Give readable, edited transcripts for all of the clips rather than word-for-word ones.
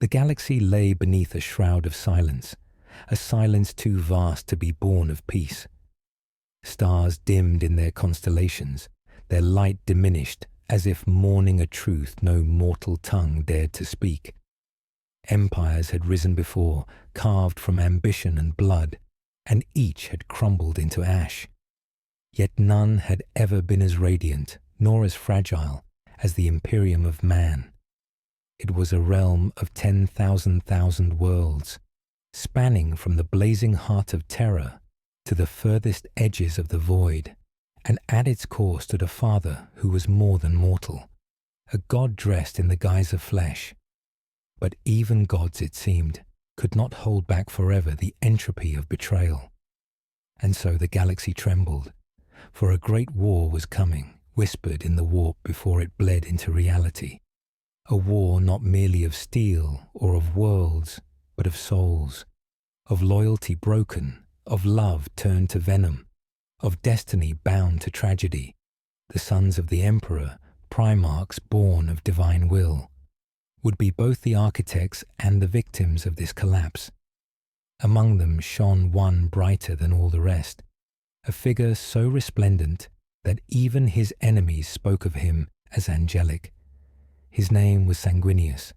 The galaxy lay beneath a shroud of silence, a silence too vast to be born of peace. Stars dimmed in their constellations, their light diminished as if mourning a truth no mortal tongue dared to speak. Empires had risen before, carved from ambition and blood, and each had crumbled into ash. Yet none had ever been as radiant, nor as fragile, as the Imperium of man. It was a realm of 10,000 worlds, spanning from the blazing heart of terror to the furthest edges of the void, and at its core stood a father who was more than mortal, a god dressed in the guise of flesh. But even gods, it seemed, could not hold back forever the entropy of betrayal. And so the galaxy trembled, for a great war was coming, whispered in the warp before it bled into reality. A war not merely of steel or of worlds, but of souls, of loyalty broken, of love turned to venom, of destiny bound to tragedy. The sons of the Emperor, Primarchs born of divine will, would be both the architects and the victims of this collapse. Among them shone one brighter than all the rest, a figure so resplendent that even his enemies spoke of him as angelic. His name was Sanguinius.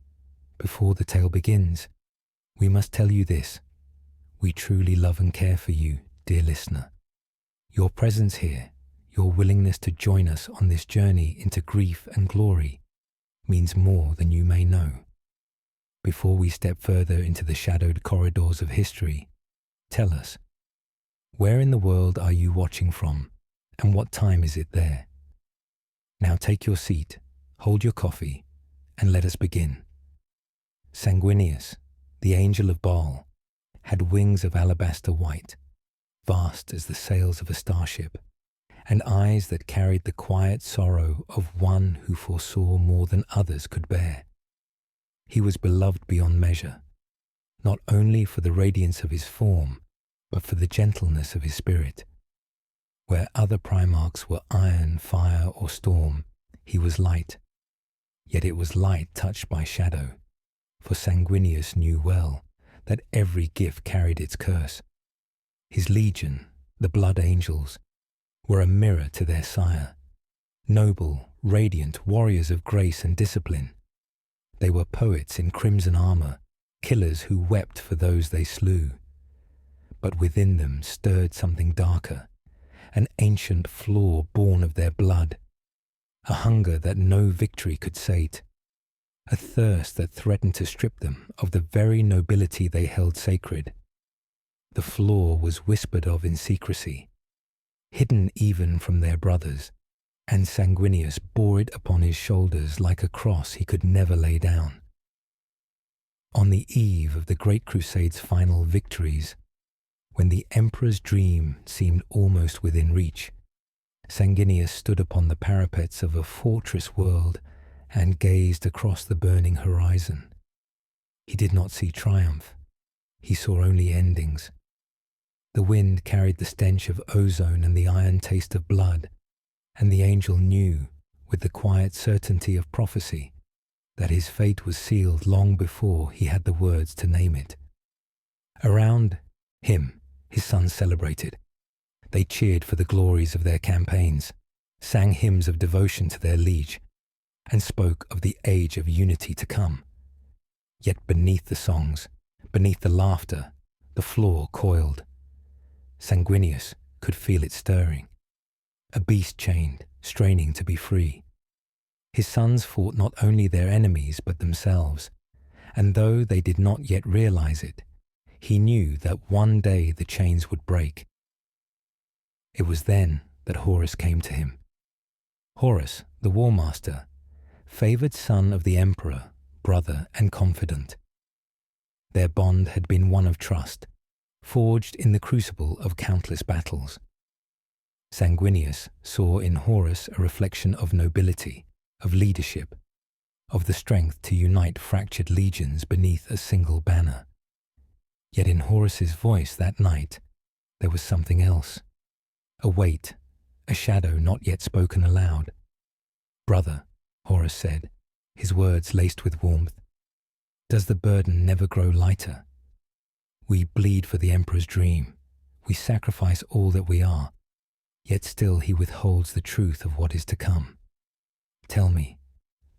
Before the tale begins, we must tell you this. We truly love and care for you, dear listener. Your presence here, your willingness to join us on this journey into grief and glory, means more than you may know. Before we step further into the shadowed corridors of history, tell us, where in the world are you watching from, and what time is it there? Now take your seat, hold your coffee, and let us begin. Sanguinius, the angel of Baal, had wings of alabaster white, vast as the sails of a starship, and eyes that carried the quiet sorrow of one who foresaw more than others could bear. He was beloved beyond measure, not only for the radiance of his form, but for the gentleness of his spirit. Where other Primarchs were iron, fire, or storm, he was light. Yet it was light touched by shadow, for Sanguinius knew well that every gift carried its curse. His legion, the Blood Angels, were a mirror to their sire, noble, radiant warriors of grace and discipline. They were poets in crimson armor, killers who wept for those they slew. But within them stirred something darker, an ancient flaw born of their blood, a hunger that no victory could sate, a thirst that threatened to strip them of the very nobility they held sacred. The flaw was whispered of in secrecy, hidden even from their brothers, and Sanguinius bore it upon his shoulders like a cross he could never lay down. On the eve of the Great Crusade's final victories, when the Emperor's dream seemed almost within reach, Sanguinius stood upon the parapets of a fortress world and gazed across the burning horizon. He did not see triumph. He saw only endings. The wind carried the stench of ozone and the iron taste of blood, and the angel knew, with the quiet certainty of prophecy, that his fate was sealed long before he had the words to name it. Around him, his sons celebrated. They cheered for the glories of their campaigns, sang hymns of devotion to their liege, and spoke of the age of unity to come. Yet beneath the songs, beneath the laughter, the flaw coiled. Sanguinius could feel it stirring, a beast chained, straining to be free. His sons fought not only their enemies but themselves, and though they did not yet realize it, he knew that one day the chains would break. It was then that Horus came to him. Horus, the War Master, favored son of the Emperor, brother and confidant. Their bond had been one of trust, forged in the crucible of countless battles. Sanguinius saw in Horus a reflection of nobility, of leadership, of the strength to unite fractured legions beneath a single banner. Yet in Horus's voice that night, there was something else, a weight, a shadow not yet spoken aloud. "Brother," Horus said, his words laced with warmth, Does the burden never grow lighter? We bleed for the Emperor's dream. We sacrifice all that we are, yet still he withholds the truth of what is to come. Tell me,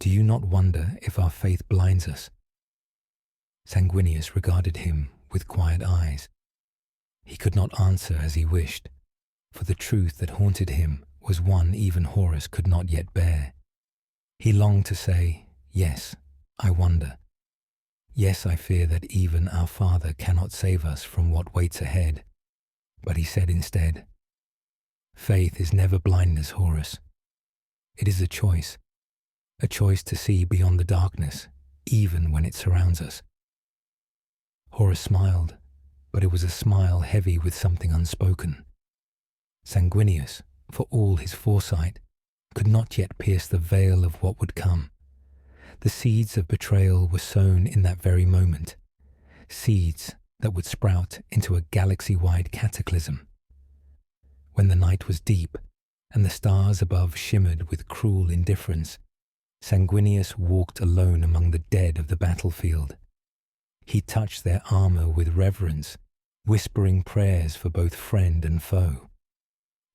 do you not wonder if our faith blinds us? Sanguinius regarded him with quiet eyes. He could not answer as he wished, for the truth that haunted him was one even Horus could not yet bear. He longed to say, "Yes, I wonder. Yes, I fear that even our Father cannot save us from what waits ahead." But he said instead, "Faith is never blindness, Horus. It is a choice to see beyond the darkness, even when it surrounds us." Horus smiled, but it was a smile heavy with something unspoken. Sanguinius, for all his foresight, could not yet pierce the veil of what would come. The seeds of betrayal were sown in that very moment, seeds that would sprout into a galaxy-wide cataclysm. When the night was deep and the stars above shimmered with cruel indifference, Sanguinius walked alone among the dead of the battlefield. He touched their armor with reverence, whispering prayers for both friend and foe.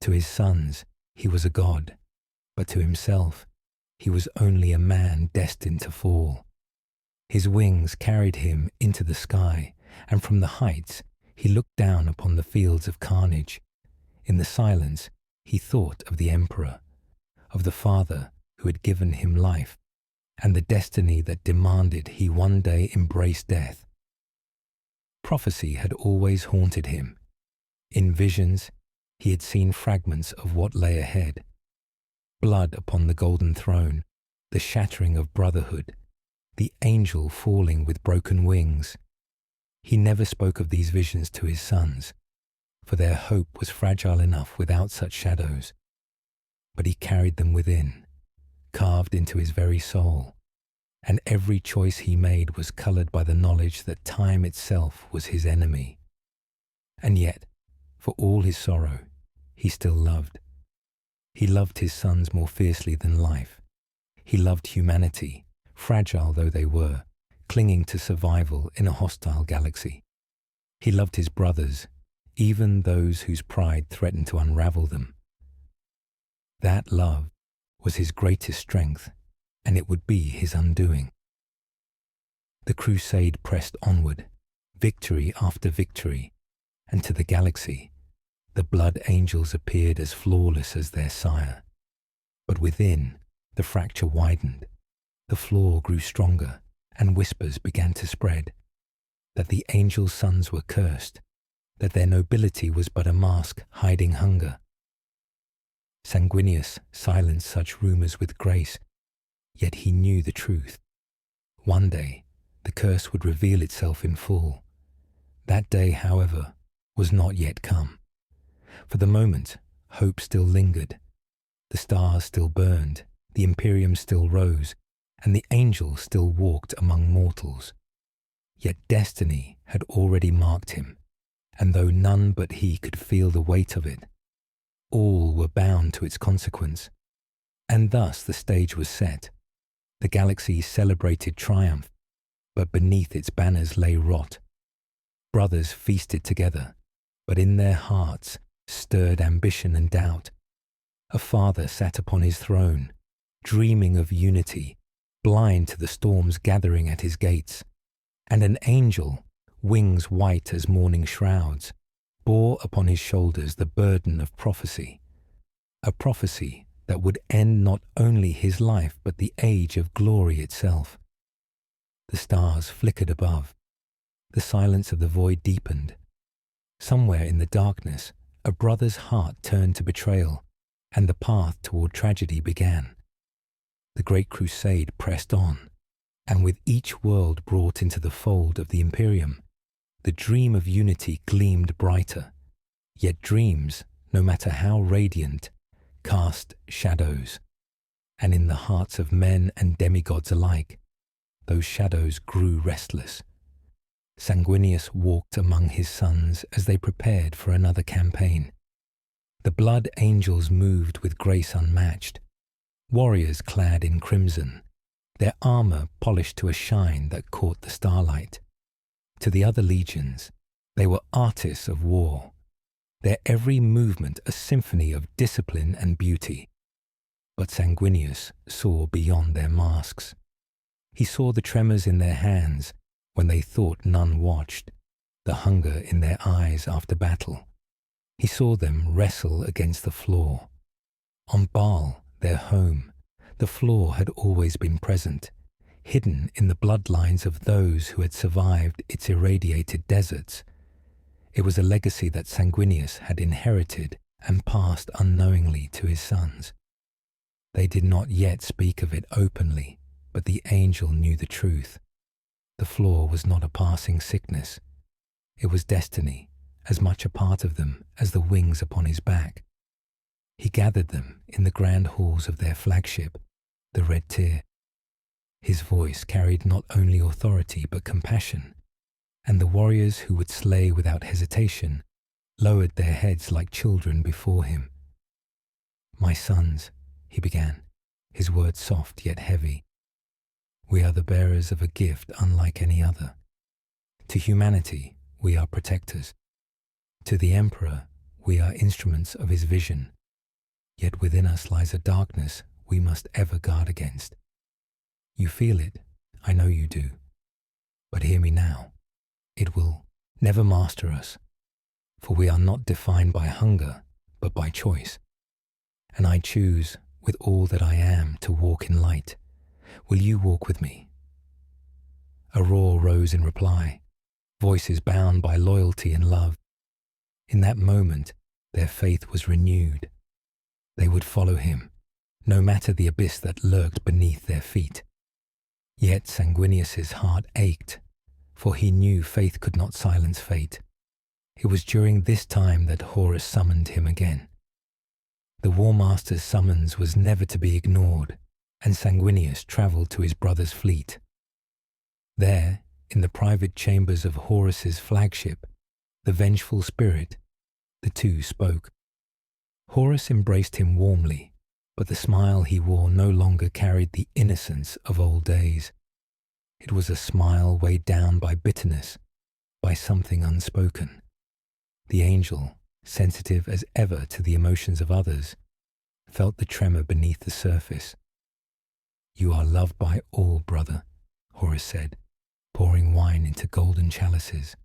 To his sons, he was a god, but to himself, he was only a man destined to fall. His wings carried him into the sky, and from the heights he looked down upon the fields of carnage. In the silence, he thought of the Emperor, of the Father who had given him life, and the destiny that demanded he one day embrace death. Prophecy had always haunted him. In visions, he had seen fragments of what lay ahead. Blood upon the golden throne, the shattering of brotherhood, the angel falling with broken wings. He never spoke of these visions to his sons, for their hope was fragile enough without such shadows. But he carried them within, carved into his very soul, and every choice he made was colored by the knowledge that time itself was his enemy. And yet, for all his sorrow, he still loved. He loved his sons more fiercely than life. He loved humanity, fragile though they were, clinging to survival in a hostile galaxy. He loved his brothers, even those whose pride threatened to unravel them. That love was his greatest strength, and it would be his undoing. The crusade pressed onward, victory after victory, and to the galaxy, the blood angels appeared as flawless as their sire. But within, the fracture widened, the flaw grew stronger, and whispers began to spread, that the angels' sons were cursed, that their nobility was but a mask hiding hunger. Sanguinius silenced such rumors with grace, yet he knew the truth. One day, the curse would reveal itself in full. That day, however, was not yet come. For the moment, hope still lingered. The stars still burned, the Imperium still rose, and the angel still walked among mortals. Yet destiny had already marked him, and though none but he could feel the weight of it, all were bound to its consequence. And thus the stage was set. The galaxy celebrated triumph, but beneath its banners lay rot. Brothers feasted together, but in their hearts stirred ambition and doubt. A father sat upon his throne, dreaming of unity, blind to the storms gathering at his gates. And an angel, wings white as morning shrouds, bore upon his shoulders the burden of prophecy. A prophecy that would end not only his life but the age of glory itself. The stars flickered above. The silence of the void deepened. Somewhere in the darkness, a brother's heart turned to betrayal, and the path toward tragedy began. The great crusade pressed on, and with each world brought into the fold of the Imperium, the dream of unity gleamed brighter. Yet dreams, no matter how radiant, cast shadows, and in the hearts of men and demigods alike, those shadows grew restless. Sanguinius walked among his sons as they prepared for another campaign. The blood angels moved with grace unmatched, warriors clad in crimson, their armor polished to a shine that caught the starlight. To the other legions, they were artists of war, their every movement a symphony of discipline and beauty. But Sanguinius saw beyond their masks. He saw the tremors in their hands when they thought none watched, the hunger in their eyes after battle. He saw them wrestle against the floor. On Baal, their home, the floor had always been present, hidden in the bloodlines of those who had survived its irradiated deserts. It was a legacy that Sanguinius had inherited and passed unknowingly to his sons. They did not yet speak of it openly, but the angel knew the truth. The floor was not a passing sickness. It was destiny, as much a part of them as the wings upon his back. He gathered them in the grand halls of their flagship, the Red Tier. His voice carried not only authority but compassion, and the warriors who would slay without hesitation lowered their heads like children before him. "My sons," he began, his words soft yet heavy, "we are the bearers of a gift unlike any other. To humanity, we are protectors. To the Emperor, we are instruments of his vision. Yet within us lies a darkness we must ever guard against. You feel it, I know you do. But hear me now. It will never master us, for we are not defined by hunger, but by choice. And I choose, with all that I am, to walk in light. Will you walk with me?" A roar rose in reply, voices bound by loyalty and love. In that moment, their faith was renewed. They would follow him, no matter the abyss that lurked beneath their feet. Yet Sanguinius's heart ached, for he knew faith could not silence fate. It was during this time that Horus summoned him again. The War Master's summons was never to be ignored, and Sanguinius travelled to his brother's fleet. There, in the private chambers of Horus's flagship, the vengeful spirit, the two spoke. Horus embraced him warmly, but the smile he wore no longer carried the innocence of old days. It was a smile weighed down by bitterness, by something unspoken. The angel, sensitive as ever to the emotions of others, felt the tremor beneath the surface. "You are loved by all, brother," Horus said, pouring wine into golden chalices.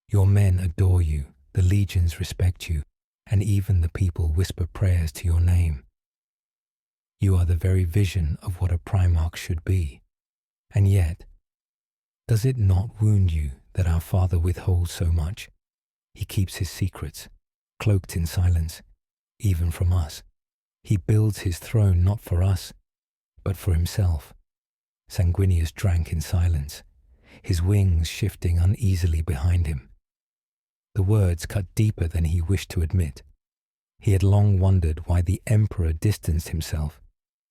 "Your men adore you, the legions respect you, and even the people whisper prayers to your name. You are the very vision of what a Primarch should be. And yet, does it not wound you that our father withholds so much? He keeps his secrets, cloaked in silence, even from us. He builds his throne not for us, but for himself." Sanguinius drank in silence, his wings shifting uneasily behind him. The words cut deeper than he wished to admit. He had long wondered why the Emperor distanced himself,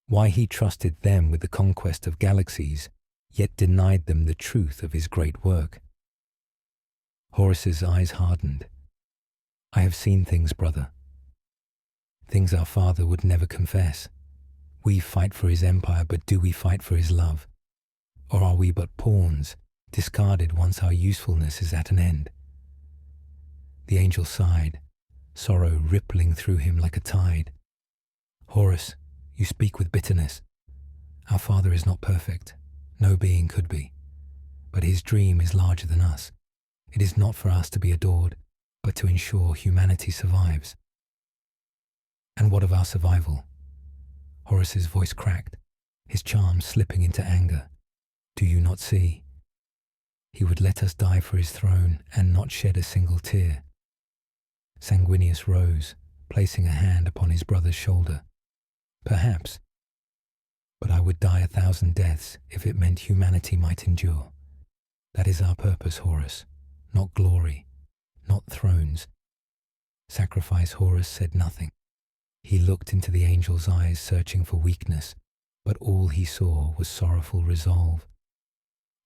why he trusted them with the conquest of galaxies, yet denied them the truth of his great work. Horus's eyes hardened. "I have seen things, brother. Things our father would never confess. We fight for his empire, but do we fight for his love? Or are we but pawns, discarded once our usefulness is at an end?" The angel sighed, sorrow rippling through him like a tide. "Horus, you speak with bitterness. Our father is not perfect. No being could be. But his dream is larger than us. It is not for us to be adored, but to ensure humanity survives." "And what of our survival?" Horus's voice cracked, his charm slipping into anger. "Do you not see? He would let us die for his throne and not shed a single tear." Sanguinius rose, placing a hand upon his brother's shoulder. "Perhaps. But I would die 1,000 deaths if it meant humanity might endure. That is our purpose, Horus. Not glory, not thrones." Sacrifice Horus said nothing. He looked into the angel's eyes, searching for weakness, but all he saw was sorrowful resolve.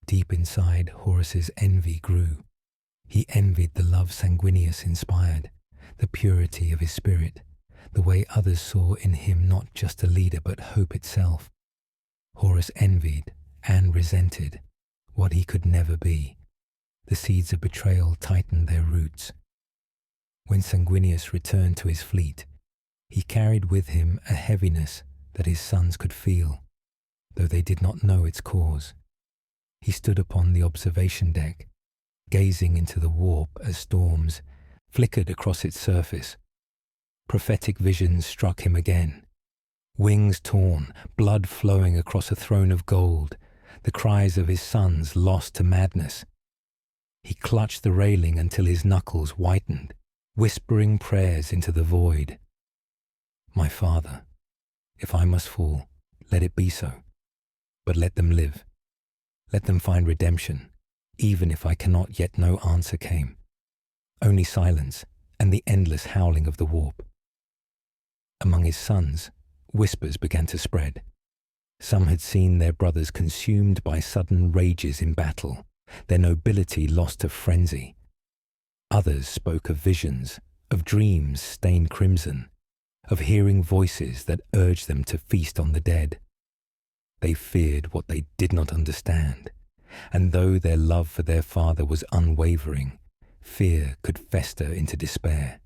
Deep inside, Horus's envy grew. He envied the love Sanguinius inspired, the purity of his spirit, the way others saw in him not just a leader but hope itself. Horus envied and resented what he could never be. The seeds of betrayal tightened their roots. When Sanguinius returned to his fleet, he carried with him a heaviness that his sons could feel, though they did not know its cause. He stood upon the observation deck, gazing into the warp as storms flickered across its surface. Prophetic visions struck him again. Wings torn, blood flowing across a throne of gold, the cries of his sons lost to madness. He clutched the railing until his knuckles whitened, whispering prayers into the void. My father, if I must fall, let it be so. But let them live. Let them find redemption, even if I cannot yet no answer came. Only silence and the endless howling of the warp. Among his sons, whispers began to spread. Some had seen their brothers consumed by sudden rages in battle, their nobility lost to frenzy. Others spoke of visions, of dreams stained crimson, of hearing voices that urged them to feast on the dead. They feared what they did not understand, and though their love for their father was unwavering, fear could fester into despair.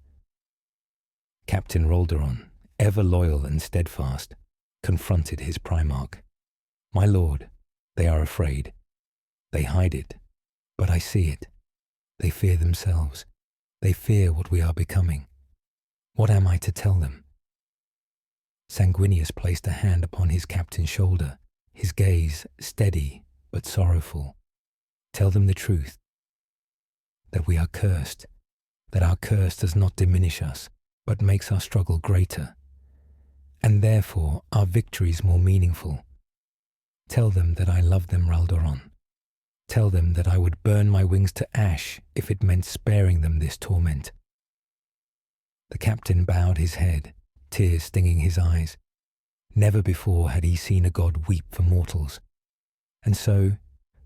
Captain Rolderon, ever loyal and steadfast, confronted his Primarch. My lord, they are afraid. They hide it, but I see it. They fear themselves. They fear what we are becoming. What am I to tell them? Sanguinius placed a hand upon his captain's shoulder, his gaze steady but sorrowful. Tell them the truth, that we are cursed, that our curse does not diminish us, but makes our struggle greater, and therefore our victories more meaningful. Tell them that I love them, Raldoron. Tell them that I would burn my wings to ash if it meant sparing them this torment. The captain bowed his head, tears stinging his eyes. Never before had he seen a god weep for mortals. And so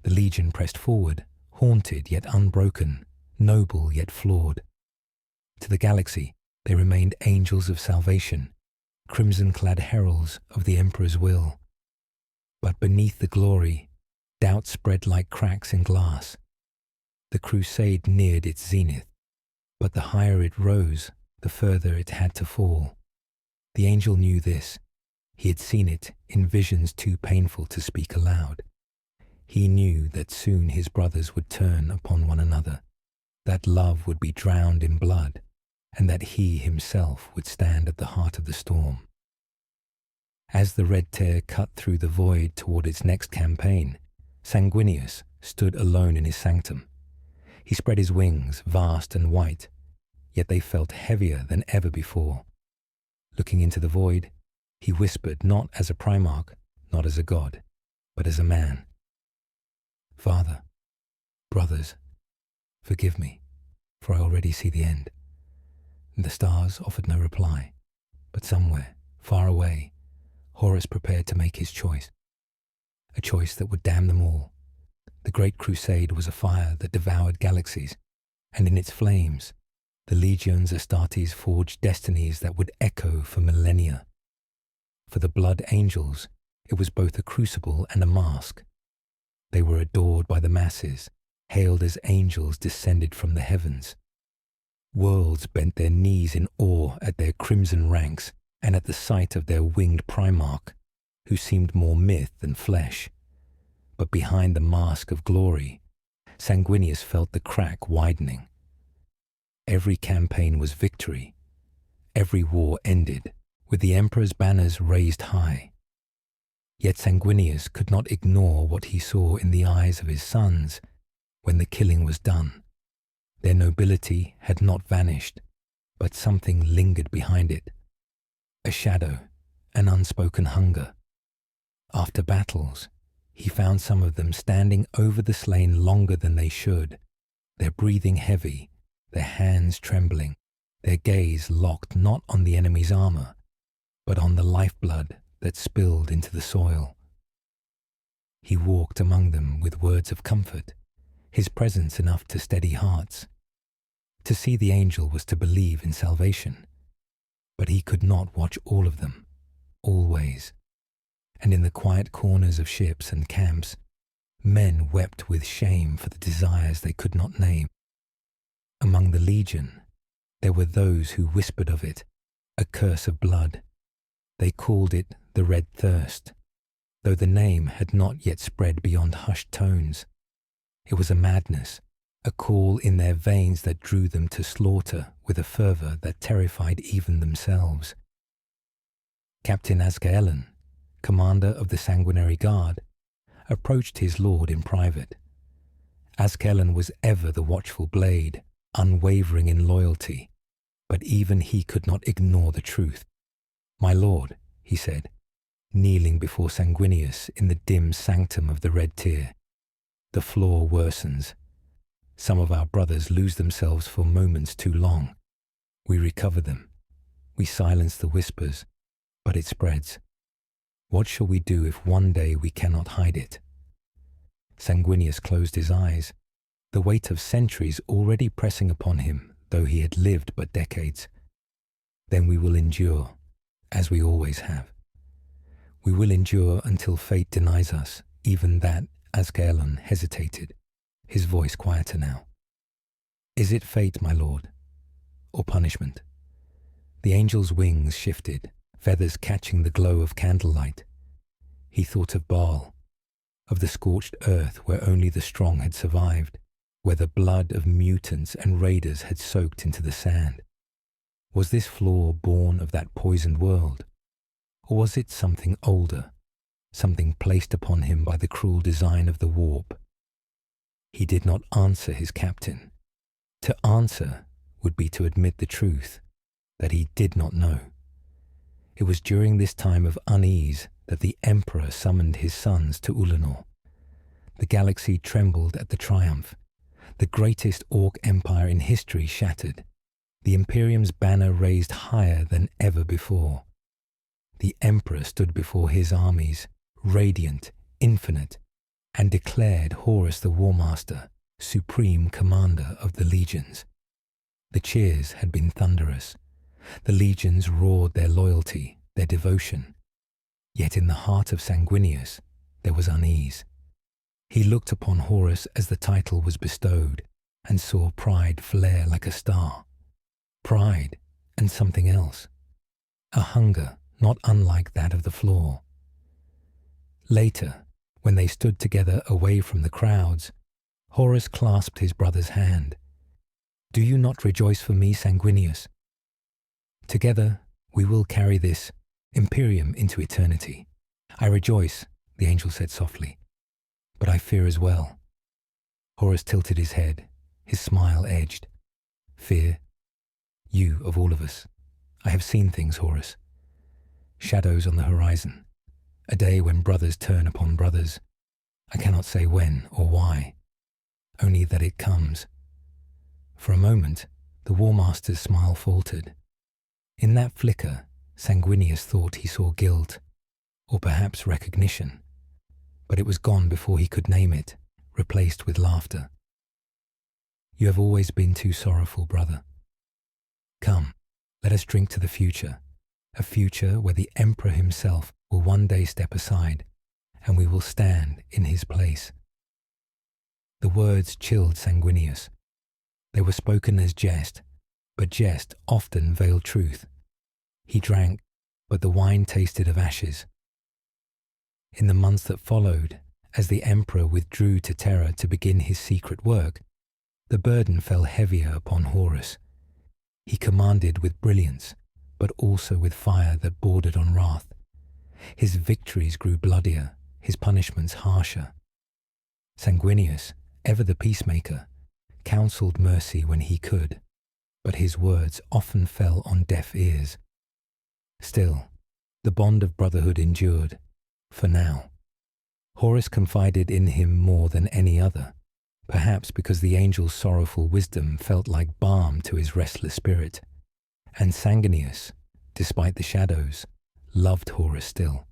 the legion pressed forward, haunted yet unbroken, noble yet flawed. To the galaxy they remained angels of salvation, crimson-clad heralds of the Emperor's will. But beneath the glory, doubt spread like cracks in glass. The crusade neared its zenith, but the higher it rose, the further it had to fall. The angel knew this. He had seen it in visions too painful to speak aloud. He knew that soon his brothers would turn upon one another, that love would be drowned in blood, and that he himself would stand at the heart of the storm. As the red tear cut through the void toward its next campaign, Sanguinius stood alone in his sanctum. He spread his wings, vast and white, yet they felt heavier than ever before. Looking into the void, he whispered not as a Primarch, not as a god, but as a man. Father, brothers, forgive me, for I already see the end. The stars offered no reply, but somewhere, far away, Horus prepared to make his choice. A choice that would damn them all. The Great Crusade was a fire that devoured galaxies, and in its flames, the legions Astartes forged destinies that would echo for millennia. For the Blood Angels, it was both a crucible and a mask. They were adored by the masses, hailed as angels descended from the heavens. Worlds bent their knees in awe at their crimson ranks and at the sight of their winged Primarch, who seemed more myth than flesh. But behind the mask of glory, Sanguinius felt the crack widening. Every campaign was victory. Every war ended with the Emperor's banners raised high. Yet Sanguinius could not ignore what he saw in the eyes of his sons when the killing was done. Their nobility had not vanished, but something lingered behind it. A shadow, an unspoken hunger. After battles, he found some of them standing over the slain longer than they should, their breathing heavy, their hands trembling, their gaze locked not on the enemy's armor, but on the lifeblood that spilled into the soil. He walked among them with words of comfort, his presence enough to steady hearts. To see the angel was to believe in salvation, but he could not watch all of them, always. and in the quiet corners of ships and camps, men wept with shame for the desires they could not name. Among the legion, there were those who whispered of it, a curse of blood. They called it the Red Thirst, though the name had not yet spread beyond hushed tones. It was a madness, a call in their veins that drew them to slaughter with a fervour that terrified even themselves. Captain Azkaelan, commander of the Sanguinary Guard, approached his lord in private. Azkaelan was ever the watchful blade, unwavering in loyalty, but even he could not ignore the truth. "My lord," he said, kneeling before Sanguinius in the dim sanctum of the Red Tier, "the flaw worsens. Some of our brothers lose themselves for moments too long. We recover them. We silence the whispers, but it spreads. What shall we do if one day we cannot hide it?" Sanguinius closed his eyes, the weight of centuries already pressing upon him, though he had lived but decades. "Then we will endure, as we always have. We will endure until fate denies us, even that." Azkaelan hesitated, his voice quieter now. "Is it fate, my lord, or punishment?" The angel's wings shifted, feathers catching the glow of candlelight. He thought of Baal, of the scorched earth where only the strong had survived, where the blood of mutants and raiders had soaked into the sand. Was this flaw born of that poisoned world? Or was it something older, something placed upon him by the cruel design of the warp? He did not answer his captain. To answer would be to admit the truth, that he did not know. It was during this time of unease that the Emperor summoned his sons to Ulanor. The galaxy trembled at the triumph. The greatest Orc empire in history shattered. The Imperium's banner raised higher than ever before. The Emperor stood before his armies, radiant, infinite, and declared Horus the War Master, supreme commander of the legions. The cheers had been thunderous. The legions roared their loyalty, their devotion. Yet in the heart of Sanguinius there was unease. He looked upon Horus as the title was bestowed, and saw pride flare like a star. Pride and something else. A hunger not unlike that of the flaw. Later, when they stood together away from the crowds, Horus clasped his brother's hand. "Do you not rejoice for me, Sanguinius? Together we will carry this Imperium into eternity." "I rejoice," the angel said softly, "but I fear as well." Horus tilted his head, his smile edged. "Fear? You of all of us. I have seen things, Horus. Shadows on the horizon. A day when brothers turn upon brothers. I cannot say when or why, only that it comes." For a moment, the War Master's smile faltered. In that flicker, Sanguinius thought he saw guilt, or perhaps recognition, but it was gone before he could name it, replaced with laughter. "You have always been too sorrowful, brother. Come, let us drink to the future, a future where the Emperor himself will one day step aside, and we will stand in his place." The words chilled Sanguinius. They were spoken as jest, but jest often veiled truth. He drank, but the wine tasted of ashes. In the months that followed, as the Emperor withdrew to Terra to begin his secret work, the burden fell heavier upon Horus. He commanded with brilliance, but also with fire that bordered on wrath. His victories grew bloodier, his punishments harsher. Sanguinius, ever the peacemaker, counselled mercy when he could, but his words often fell on deaf ears. Still, the bond of brotherhood endured, for now. Horus confided in him more than any other, perhaps because the angel's sorrowful wisdom felt like balm to his restless spirit. And Sanguinius, despite the shadows, loved Horus still.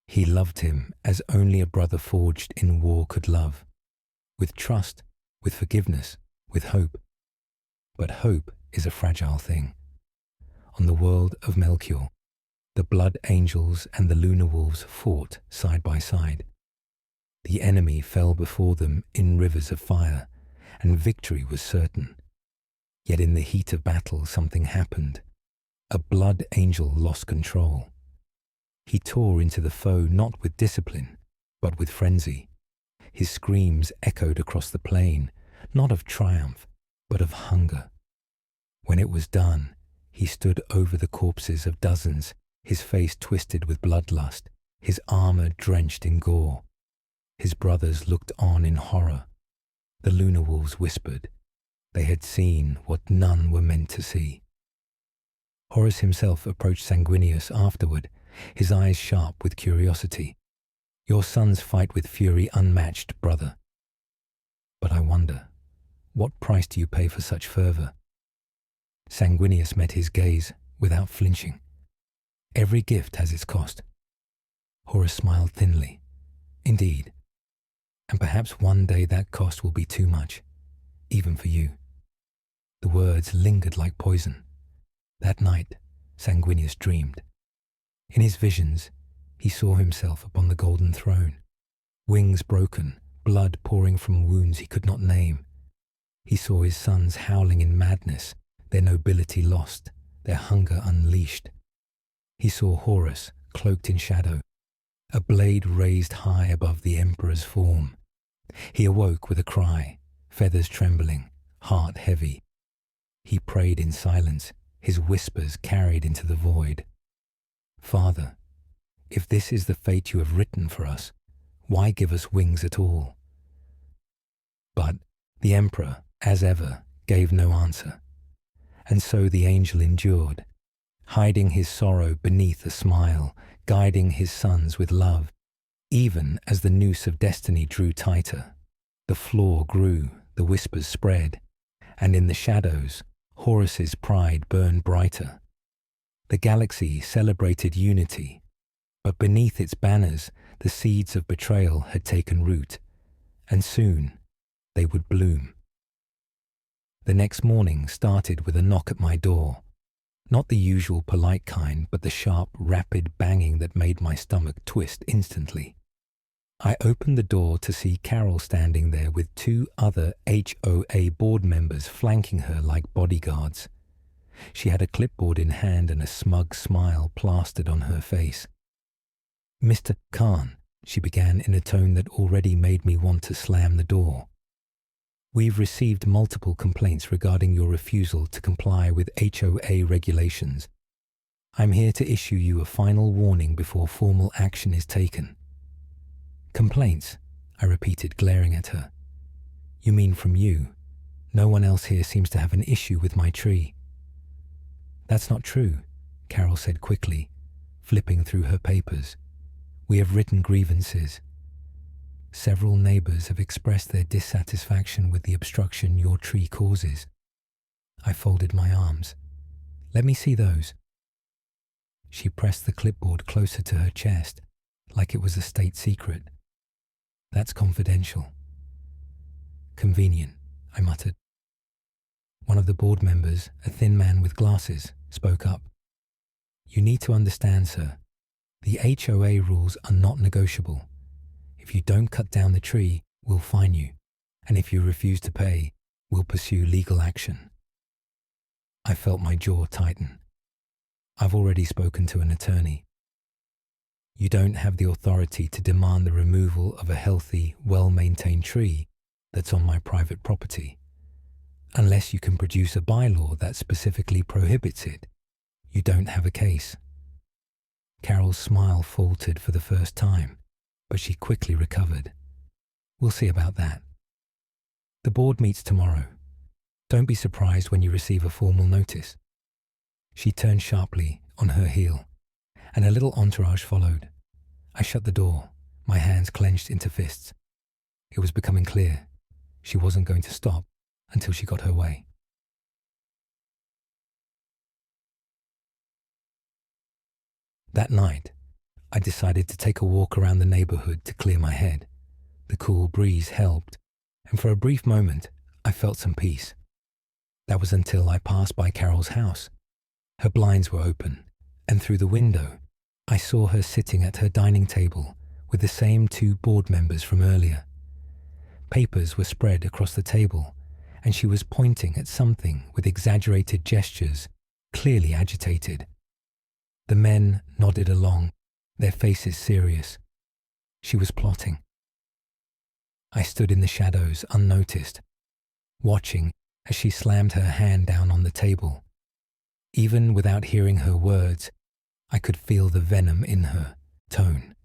He loved him as only a brother forged in war could love, with trust, with forgiveness, with hope. But hope is a fragile thing. On the world of Melchior, The blood angels and the lunar wolves fought side by side. The enemy fell before them in rivers of fire, and victory was certain. Yet in the heat of battle something happened. A blood angel lost control. He tore into the foe not with discipline, but with frenzy. His screams echoed across the plain, not of triumph, but of hunger. When it was done, he stood over the corpses of dozens, his face twisted with bloodlust, his armor drenched in gore. His brothers looked on in horror. The lunar wolves whispered. They had seen what none were meant to see. Horus himself approached Sanguinius afterward, his eyes sharp with curiosity. Your sons fight with fury unmatched, brother. But I wonder, what price do you pay for such fervor? Sanguinius met his gaze without flinching. Every gift has its cost. Horus smiled thinly. Indeed. And perhaps one day that cost will be too much, even for you. The words lingered like poison. That night, Sanguinius dreamed. In his visions, he saw himself upon the golden throne, wings broken, blood pouring from wounds he could not name. He saw his sons howling in madness, their nobility lost, their hunger unleashed. He saw Horus, cloaked in shadow, a blade raised high above the emperor's form. He awoke with a cry, feathers trembling, heart heavy. He prayed in silence, his whispers carried into the void. Father, if this is the fate you have written for us, why give us wings at all? But the emperor, as ever, gave no answer. And so the angel endured, hiding his sorrow beneath a smile, guiding his sons with love. Even as the noose of destiny drew tighter, the flaw grew, the whispers spread, and in the shadows, Horus's pride burned brighter. The galaxy celebrated unity, but beneath its banners, the seeds of betrayal had taken root, and soon they would bloom. The next morning started with a knock at my door, not the usual polite kind, but the sharp, rapid banging that made my stomach twist instantly. I opened the door to see Carol standing there with two other HOA board members flanking her like bodyguards. She had a clipboard in hand and a smug smile plastered on her face. Mr. Khan, she began in a tone that already made me want to slam the door. We've received multiple complaints regarding your refusal to comply with HOA regulations. I'm here to issue you a final warning before formal action is taken. Complaints, I repeated, glaring at her. You mean from you? No one else here seems to have an issue with my tree. That's not true, Carol said quickly, flipping through her papers. We have written grievances. Several neighbors have expressed their dissatisfaction with the obstruction your tree causes. I folded my arms. Let me see those. She pressed the clipboard closer to her chest, like it was a state secret. That's confidential. Convenient, I muttered. One of the board members, a thin man with glasses, spoke up. You need to understand, sir. The HOA rules are not negotiable. If you don't cut down the tree, we'll fine you. And if you refuse to pay, we'll pursue legal action. I felt my jaw tighten. I've already spoken to an attorney. You don't have the authority to demand the removal of a healthy, well-maintained tree that's on my private property. Unless you can produce a bylaw that specifically prohibits it, you don't have a case. Carol's smile faltered for the first time, but she quickly recovered. We'll see about that. The board meets tomorrow. Don't be surprised when you receive a formal notice. She turned sharply on her heel, and a little entourage followed. I shut the door, my hands clenched into fists. It was becoming clear. She wasn't going to stop until she got her way. That night, I decided to take a walk around the neighborhood to clear my head. The cool breeze helped, and for a brief moment, I felt some peace. That was until I passed by Carol's house. Her blinds were open, and through the window, I saw her sitting at her dining table with the same 2 board members from earlier. Papers were spread across the table, and she was pointing at something with exaggerated gestures, clearly agitated. The men nodded along, their faces serious. She was plotting. I stood in the shadows, unnoticed, watching as she slammed her hand down on the table. Even without hearing her words, I could feel the venom in her tone.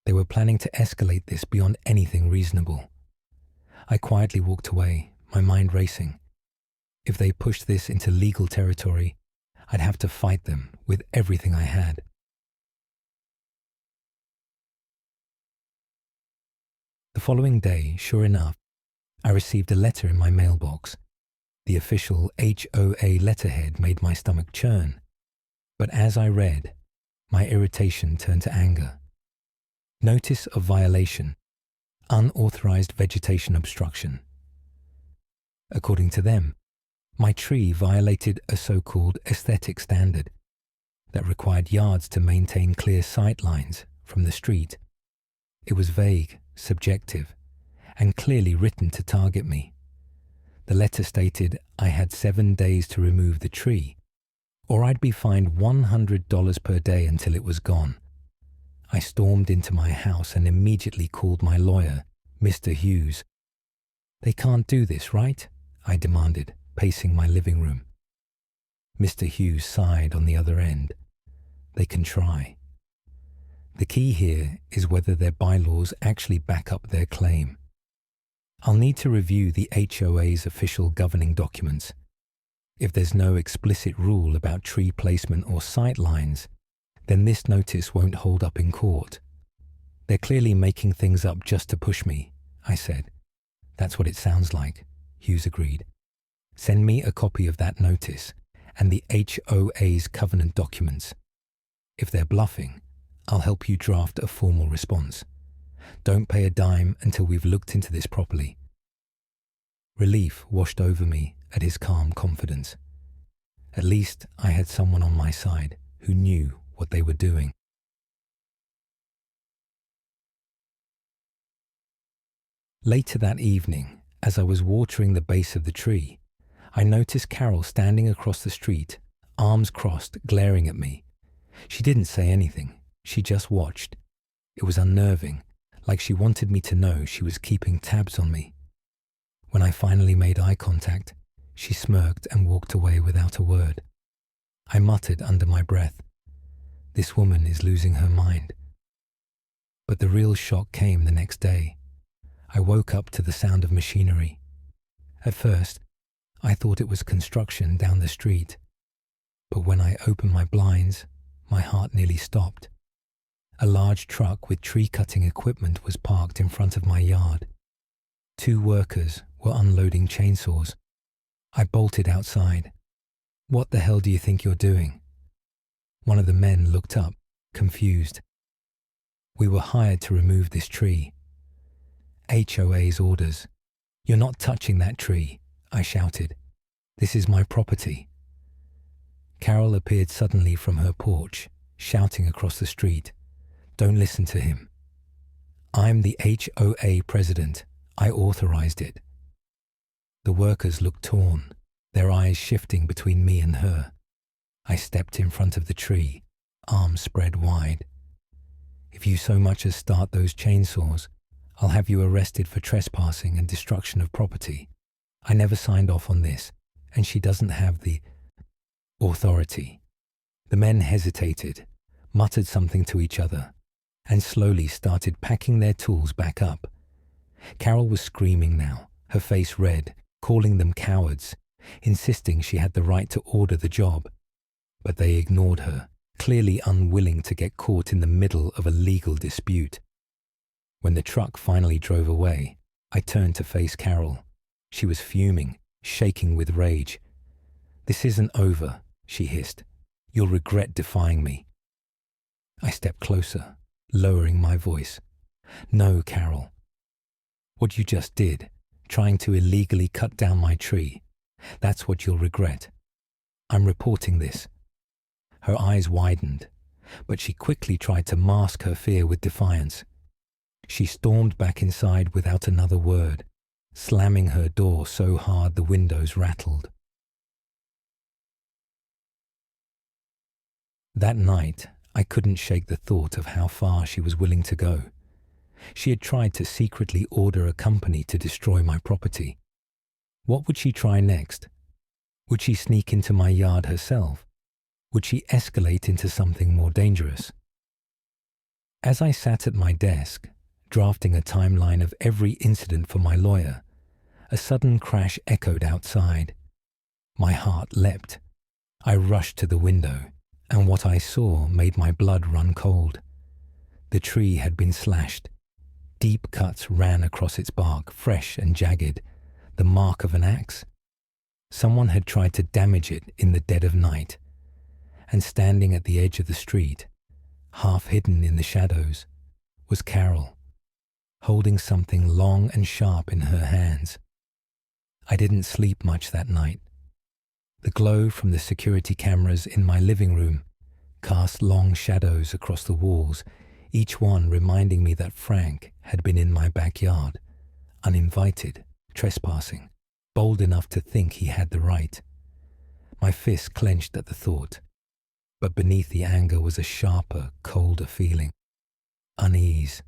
They were planning to escalate this beyond anything reasonable. I quietly walked away, my mind racing. If they pushed this into legal territory, I'd have to fight them with everything I had. The following day, sure enough, I received a letter in my mailbox. The official HOA letterhead made my stomach churn. But as I read, my irritation turned to anger. Notice of violation. Unauthorized vegetation obstruction. According to them, my tree violated a so-called aesthetic standard that required yards to maintain clear sight lines from the street. It was vague, subjective, and clearly written to target me. The letter stated I had 7 days to remove the tree, or I'd be fined $100 per day until it was gone. I stormed into my house and immediately called my lawyer, Mr. Hughes. "They can't do this, right?" I demanded, pacing my living room. Mr. Hughes sighed on the other end. "They can try. The key here is whether their bylaws actually back up their claim. I'll need to review the HOA's official governing documents. If there's no explicit rule about tree placement or sight lines, then this notice won't hold up in court. They're clearly making things up just to push me," I said. "That's what it sounds like," Hughes agreed. "Send me a copy of that notice and the HOA's covenant documents. If they're bluffing, I'll help you draft a formal response. Don't pay a dime until we've looked into this properly." Relief washed over me at his calm confidence. At least I had someone on my side who knew what they were doing. Later that evening, as I was watering the base of the tree, I noticed Carol standing across the street, arms crossed, glaring at me. She didn't say anything. She just watched. It was unnerving, like she wanted me to know she was keeping tabs on me. When I finally made eye contact, she smirked and walked away without a word. I muttered under my breath, "This woman is losing her mind." But the real shock came the next day. I woke up to the sound of machinery. At first, I thought it was construction down the street. But when I opened my blinds, my heart nearly stopped. A large truck with tree-cutting equipment was parked in front of my yard. 2 workers were unloading chainsaws. I bolted outside. "What the hell do you think you're doing?" One of the men looked up, confused. "We were hired to remove this tree." "HOA's orders. You're not touching that tree," I shouted. "This is my property." Carol appeared suddenly from her porch, shouting across the street, "Don't listen to him. I'm the HOA president. I authorized it." The workers looked torn, their eyes shifting between me and her. I stepped in front of the tree, arms spread wide. "If you so much as start those chainsaws, I'll have you arrested for trespassing and destruction of property. I never signed off on this, and she doesn't have the authority." The men hesitated, muttered something to each other, and slowly started packing their tools back up. Carol was screaming now, her face red, calling them cowards, insisting she had the right to order the job. But they ignored her, clearly unwilling to get caught in the middle of a legal dispute. When the truck finally drove away, I turned to face Carol. She was fuming, shaking with rage. "This isn't over," she hissed. "You'll regret defying me." I stepped closer, lowering my voice. "No, Carol. What you just did, trying to illegally cut down my tree, that's what you'll regret. I'm reporting this." Her eyes widened, but she quickly tried to mask her fear with defiance. She stormed back inside without another word, slamming her door so hard the windows rattled. That night, I couldn't shake the thought of how far she was willing to go. She had tried to secretly order a company to destroy my property. What would she try next? Would she sneak into my yard herself? Would she escalate into something more dangerous? As I sat at my desk, drafting a timeline of every incident for my lawyer, a sudden crash echoed outside. My heart leapt. I rushed to the window, and what I saw made my blood run cold. The tree had been slashed. Deep cuts ran across its bark, fresh and jagged, the mark of an axe. Someone had tried to damage it in the dead of night. And standing at the edge of the street, half hidden in the shadows, was Carol, holding something long and sharp in her hands. I didn't sleep much that night. The glow from the security cameras in my living room cast long shadows across the walls, each one reminding me that Frank had been in my backyard, uninvited, trespassing, bold enough to think he had the right. My fist clenched at the thought, but beneath the anger was a sharper, colder feeling. Unease.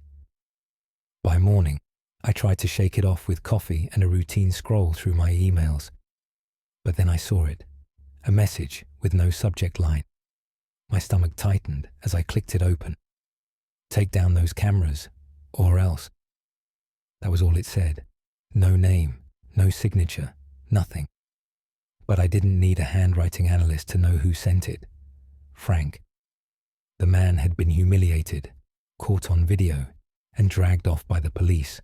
By morning, I tried to shake it off with coffee and a routine scroll through my emails. But then I saw it, a message with no subject line. My stomach tightened as I clicked it open. Take down those cameras, or else. That was all it said. No name, no signature, nothing. But I didn't need a handwriting analyst to know who sent it. Frank. The man had been humiliated, caught on video, and dragged off by the police.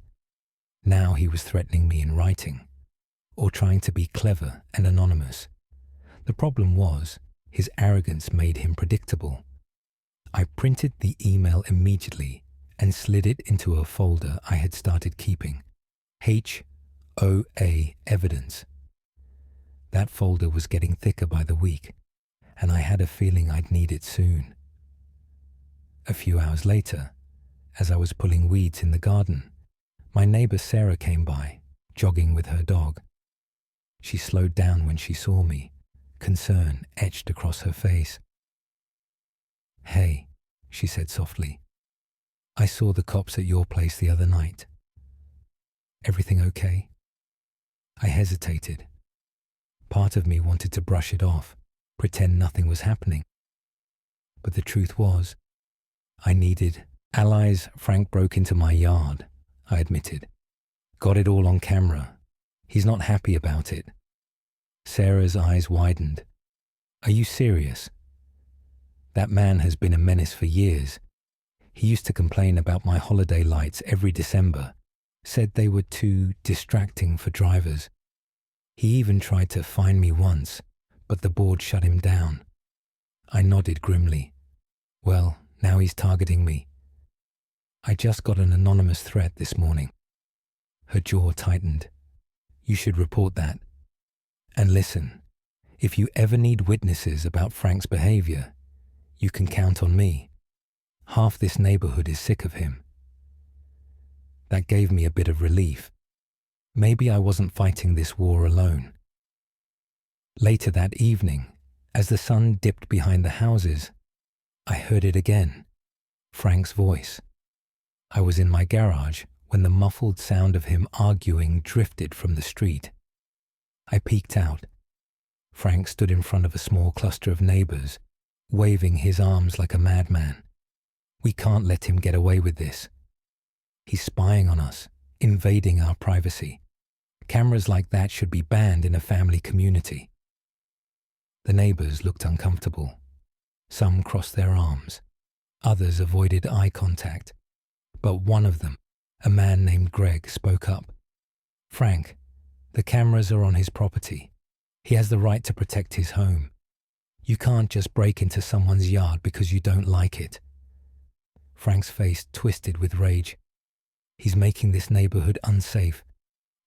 Now he was threatening me in writing, or trying to be clever and anonymous. The problem was, his arrogance made him predictable. I printed the email immediately and slid it into a folder I had started keeping. HOA Evidence. That folder was getting thicker by the week, and I had a feeling I'd need it soon. A few hours later, as I was pulling weeds in the garden, my neighbor Sarah came by, jogging with her dog. She slowed down when she saw me, concern etched across her face. "Hey," she said softly. "I saw the cops at your place the other night. Everything okay?" I hesitated. Part of me wanted to brush it off, pretend nothing was happening. But the truth was, I needed allies. Frank broke into my yard, I admitted. Got it all on camera. He's not happy about it. Sarah's eyes widened. "Are you serious? That man has been a menace for years. He used to complain about my holiday lights every December, said they were too distracting for drivers. He even tried to fine me once, but the board shut him down." I nodded grimly. "Well, now he's targeting me. I just got an anonymous threat this morning." Her jaw tightened. "You should report that. And listen, if you ever need witnesses about Frank's behavior, you can count on me. Half this neighborhood is sick of him." That gave me a bit of relief. Maybe I wasn't fighting this war alone. Later that evening, as the sun dipped behind the houses, I heard it again, Frank's voice. I was in my garage when the muffled sound of him arguing drifted from the street. I peeked out. Frank stood in front of a small cluster of neighbors, waving his arms like a madman. "We can't let him get away with this. He's spying on us, invading our privacy. Cameras like that should be banned in a family community." The neighbors looked uncomfortable. Some crossed their arms. Others avoided eye contact. But one of them, a man named Greg, spoke up. "Frank, the cameras are on his property. He has the right to protect his home. You can't just break into someone's yard because you don't like it." Frank's face twisted with rage. "He's making this neighborhood unsafe.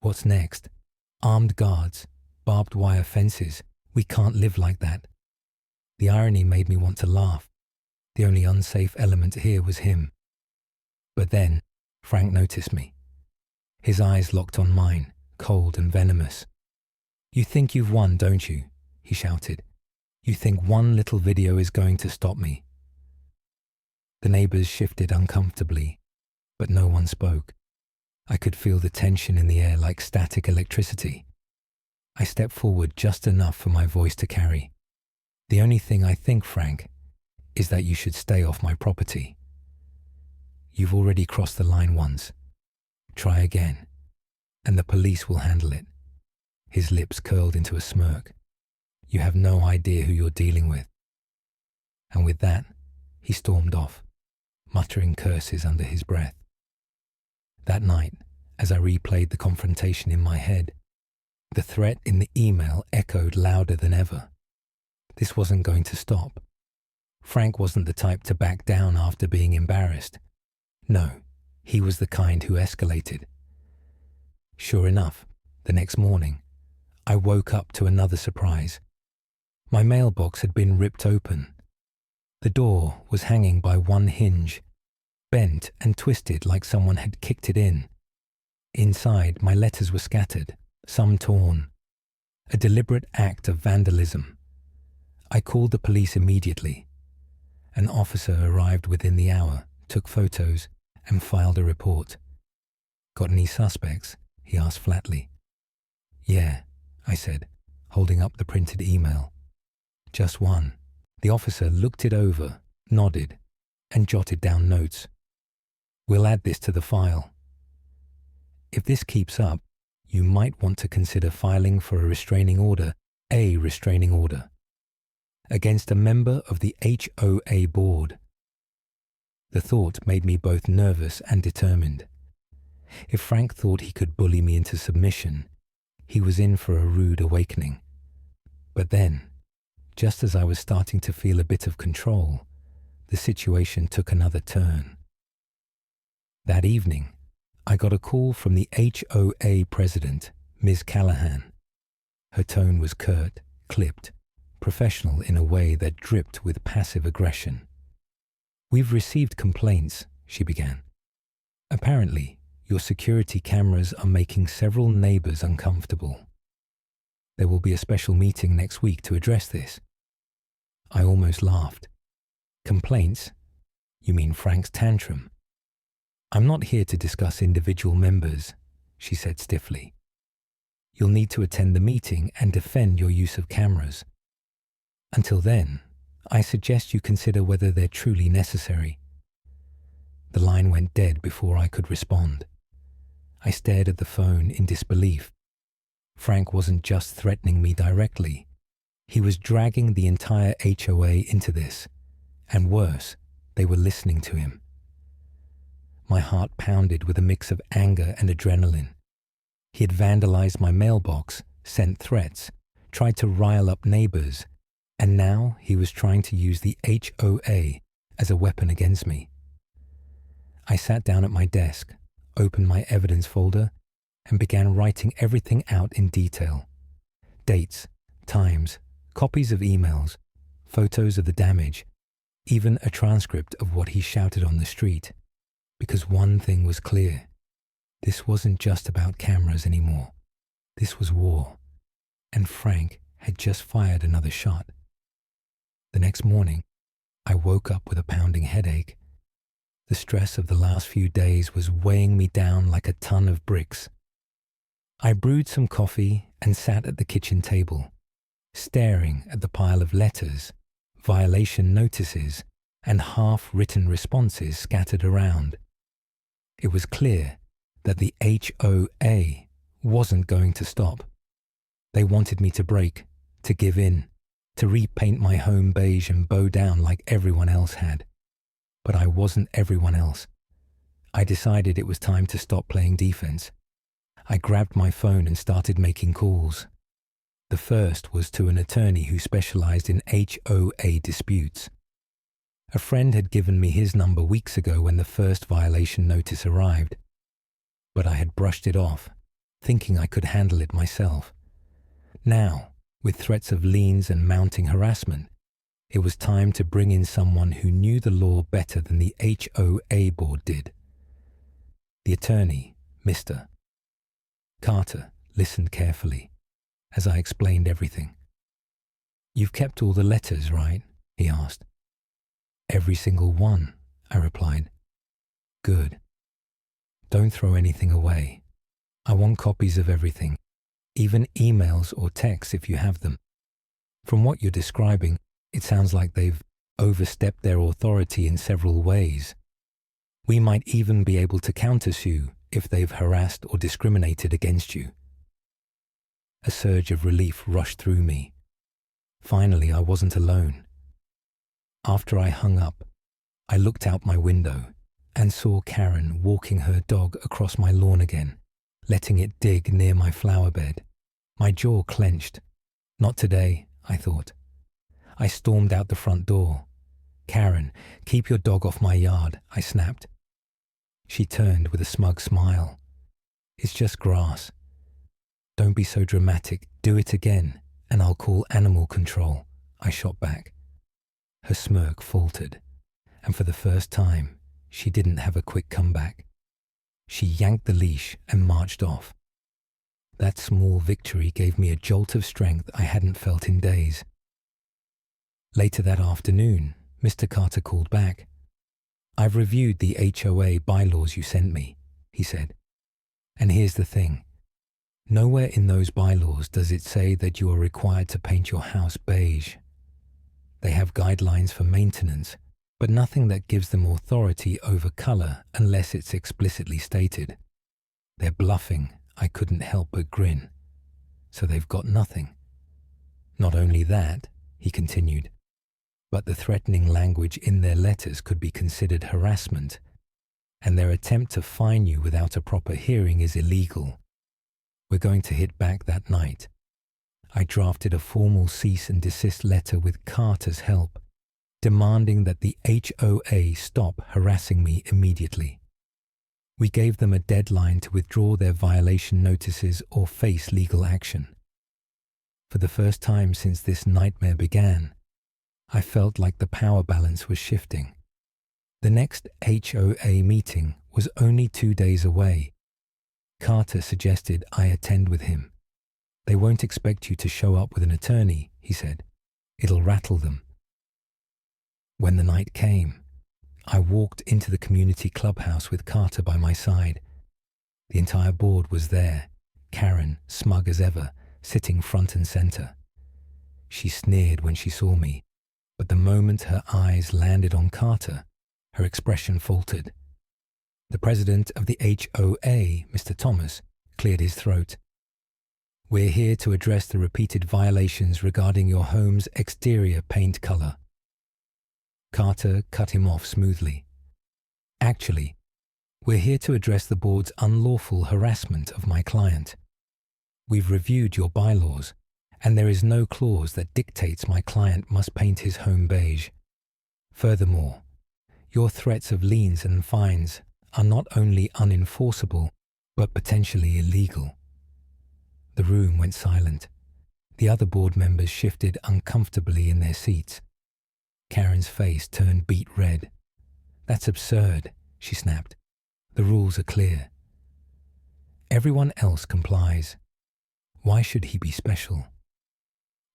What's next? Armed guards, barbed wire fences. We can't live like that." The irony made me want to laugh. The only unsafe element here was him. But then, Frank noticed me. His eyes locked on mine, cold and venomous. "You think you've won, don't you?" he shouted. "You think one little video is going to stop me?" The neighbors shifted uncomfortably, but no one spoke. I could feel the tension in the air like static electricity. I stepped forward just enough for my voice to carry. "The only thing I think, Frank, is that you should stay off my property. You've already crossed the line once. Try again, and the police will handle it." His lips curled into a smirk. "You have no idea who you're dealing with." And with that, he stormed off, muttering curses under his breath. That night, as I replayed the confrontation in my head, the threat in the email echoed louder than ever. This wasn't going to stop. Frank wasn't the type to back down after being embarrassed. No, he was the kind who escalated. Sure enough, the next morning, I woke up to another surprise. My mailbox had been ripped open. The door was hanging by one hinge, bent and twisted like someone had kicked it in. Inside, my letters were scattered, some torn. A deliberate act of vandalism. I called the police immediately. An officer arrived within the hour, took photos, and filed a report. "Got any suspects?" he asked flatly. "Yeah," I said, holding up the printed email. "Just one." The officer looked it over, nodded, and jotted down notes. "We'll add this to the file. If this keeps up, you might want to consider filing for a restraining order, against a member of the HOA board." The thought made me both nervous and determined. If Frank thought he could bully me into submission, he was in for a rude awakening. But then, just as I was starting to feel a bit of control, the situation took another turn. That evening, I got a call from the HOA president, Ms. Callahan. Her tone was curt, clipped, professional in a way that dripped with passive aggression. "We've received complaints," she began. "Apparently, your security cameras are making several neighbors uncomfortable. There will be a special meeting next week to address this." I almost laughed. "Complaints? You mean Frank's tantrum?" "I'm not here to discuss individual members," she said stiffly. "You'll need to attend the meeting and defend your use of cameras. Until then, I suggest you consider whether they're truly necessary." The line went dead before I could respond. I stared at the phone in disbelief. Frank wasn't just threatening me directly. He was dragging the entire HOA into this. And worse, they were listening to him. My heart pounded with a mix of anger and adrenaline. He had vandalized my mailbox, sent threats, tried to rile up neighbors, and now he was trying to use the HOA as a weapon against me. I sat down at my desk, opened my evidence folder, and began writing everything out in detail. Dates, times, copies of emails, photos of the damage, even a transcript of what he shouted on the street. Because one thing was clear. This wasn't just about cameras anymore. This was war. And Frank had just fired another shot. The next morning, I woke up with a pounding headache. The stress of the last few days was weighing me down like a ton of bricks. I brewed some coffee and sat at the kitchen table, staring at the pile of letters, violation notices, and half-written responses scattered around. It was clear that the HOA wasn't going to stop. They wanted me to break, to give in, to repaint my home beige and bow down like everyone else had. But I wasn't everyone else. I decided it was time to stop playing defense. I grabbed my phone and started making calls. The first was to an attorney who specialized in HOA disputes. A friend had given me his number weeks ago when the first violation notice arrived, but I had brushed it off, thinking I could handle it myself. Now, with threats of liens and mounting harassment, It was time to bring in someone who knew the law better than the HOA board did. The attorney, Mr. Carter, listened carefully as I explained everything. "You've kept all the letters, right?" he asked. "Every single one," I replied. "Good. Don't throw anything away. I want copies of everything, even emails or texts if you have them. From what you're describing, it sounds like they've overstepped their authority in several ways. We might even be able to countersue if they've harassed or discriminated against you." A surge of relief rushed through me. Finally, I wasn't alone. After I hung up, I looked out my window and saw Karen walking her dog across my lawn again, letting it dig near my flower bed. My jaw clenched. Not today, I thought. I stormed out the front door. "Karen, keep your dog off my yard," I snapped. She turned with a smug smile. "It's just grass." "Don't be so dramatic. Do it again, and I'll call animal control," I shot back. Her smirk faltered, and for the first time, she didn't have a quick comeback. She yanked the leash and marched off. That small victory gave me a jolt of strength I hadn't felt in days. Later that afternoon, Mr. Carter called back. "I've reviewed the HOA bylaws you sent me," he said. "And here's the thing. Nowhere in those bylaws does it say that you are required to paint your house beige. They have guidelines for maintenance, but nothing that gives them authority over color unless it's explicitly stated. They're bluffing," I couldn't help but grin. "So they've got nothing." "Not only that," he continued, "but the threatening language in their letters could be considered harassment, and their attempt to fine you without a proper hearing is illegal. We're going to hit back that night." I drafted a formal cease and desist letter with Carter's help, demanding that the HOA stop harassing me immediately. We gave them a deadline to withdraw their violation notices or face legal action. For the first time since this nightmare began, I felt like the power balance was shifting. The next HOA meeting was only 2 days away. Carter suggested I attend with him. "They won't expect you to show up with an attorney," he said. "It'll rattle them." When the night came, I walked into the community clubhouse with Carter by my side. The entire board was there, Karen, smug as ever, sitting front and center. She sneered when she saw me, but the moment her eyes landed on Carter, her expression faltered. The president of the HOA, Mr. Thomas, cleared his throat. "We're here to address the repeated violations regarding your home's exterior paint color." Carter cut him off smoothly. "Actually, we're here to address the board's unlawful harassment of my client. We've reviewed your bylaws, and there is no clause that dictates my client must paint his home beige. Furthermore, your threats of liens and fines are not only unenforceable, but potentially illegal." The room went silent. The other board members shifted uncomfortably in their seats. Karen's face turned beet red. "That's absurd," she snapped. "The rules are clear. Everyone else complies. Why should he be special?"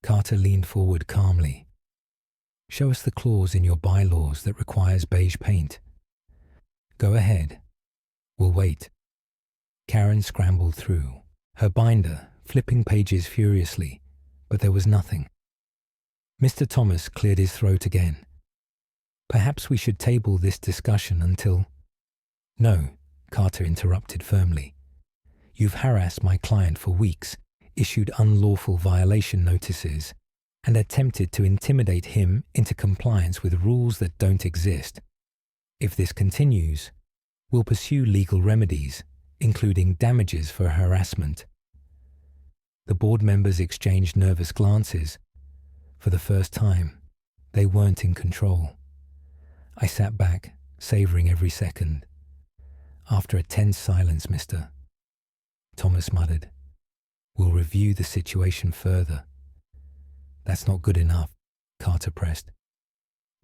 Carter leaned forward calmly. "Show us the clause in your bylaws that requires beige paint." "Go ahead. We'll wait." Karen scrambled through, her binder flipping pages furiously, but there was nothing. Mr. Thomas cleared his throat again. "Perhaps we should table this discussion until—" "No," Carter interrupted firmly. "You've harassed my client for weeks, issued unlawful violation notices, and attempted to intimidate him into compliance with rules that don't exist. If this continues, we'll pursue legal remedies, including damages for harassment." The board members exchanged nervous glances. For the first time, they weren't in control. I sat back, savoring every second. After a tense silence, Mr. Thomas muttered, "We'll review the situation further." "That's not good enough," Carter pressed.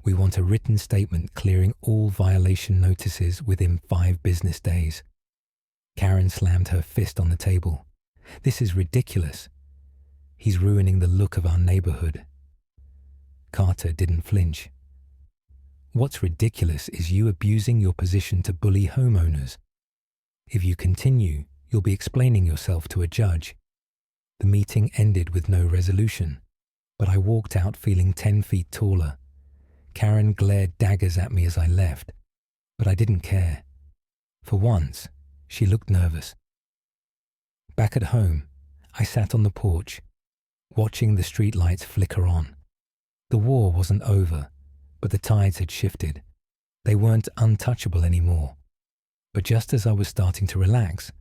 We want a written statement clearing all violation notices within 5 business days. Karen slammed her fist on the table. This is ridiculous. He's ruining the look of our neighborhood. Carter didn't flinch. What's ridiculous is you abusing your position to bully homeowners. If you continue, you'll be explaining yourself to a judge. The meeting ended with no resolution, but I walked out feeling 10 feet taller. Karen glared daggers at me as I left, but I didn't care. For once, she looked nervous. Back at home, I sat on the porch, watching the streetlights flicker on. The war wasn't over, but the tides had shifted. They weren't untouchable anymore. But just as I was starting to relax,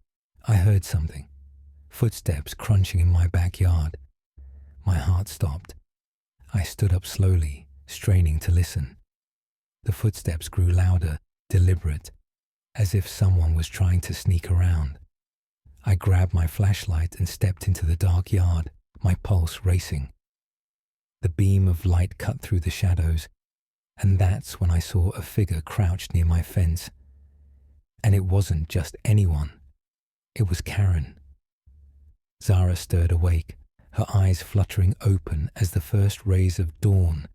I heard something. Footsteps crunching in my backyard. My heart stopped. I stood up slowly, straining to listen. The footsteps grew louder, deliberate, as if someone was trying to sneak around. I grabbed my flashlight and stepped into the dark yard, my pulse racing. The beam of light cut through the shadows, and that's when I saw a figure crouched near my fence. And it wasn't just anyone. It was Karen. Zara stirred awake, her eyes fluttering open as the first rays of dawn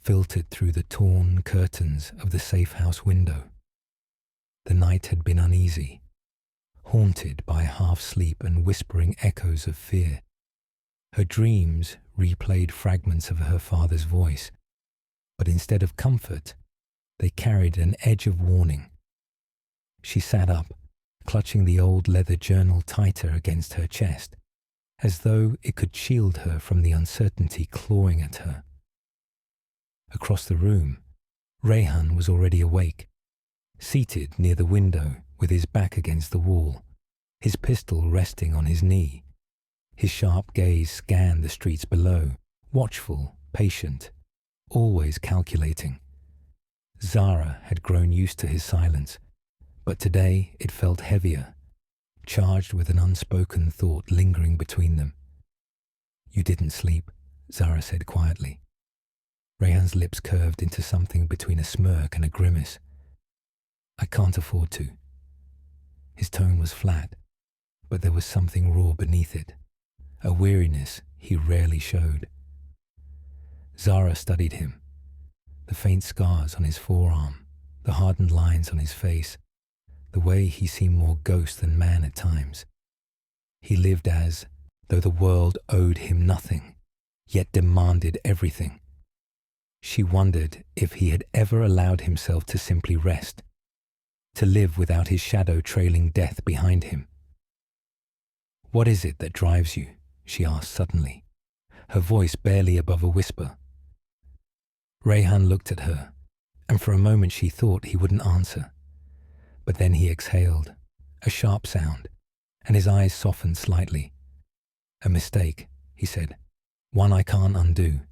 filtered through the torn curtains of the safe house window. The night had been uneasy, haunted by half-sleep and whispering echoes of fear. Her dreams replayed fragments of her father's voice, but instead of comfort, they carried an edge of warning. She sat up, clutching the old leather journal tighter against her chest, as though it could shield her from the uncertainty clawing at her. Across the room, Rehan was already awake, seated near the window with his back against the wall, his pistol resting on his knee. His sharp gaze scanned the streets below, watchful, patient, always calculating. Zara had grown used to his silence, but today it felt heavier, charged with an unspoken thought lingering between them. "You didn't sleep," Zara said quietly. Rehan's lips curved into something between a smirk and a grimace. "I can't afford to." His tone was flat, but there was something raw beneath it, a weariness he rarely showed. Zara studied him, the faint scars on his forearm, the hardened lines on his face, the way he seemed more ghost than man at times. He lived as though the world owed him nothing, yet demanded everything. She wondered if he had ever allowed himself to simply rest, to live without his shadow trailing death behind him. "What is it that drives you?" she asked suddenly, her voice barely above a whisper. Rehan looked at her, and for a moment she thought he wouldn't answer. But then he exhaled, a sharp sound, and his eyes softened slightly. "A mistake," he said, "one I can't undo.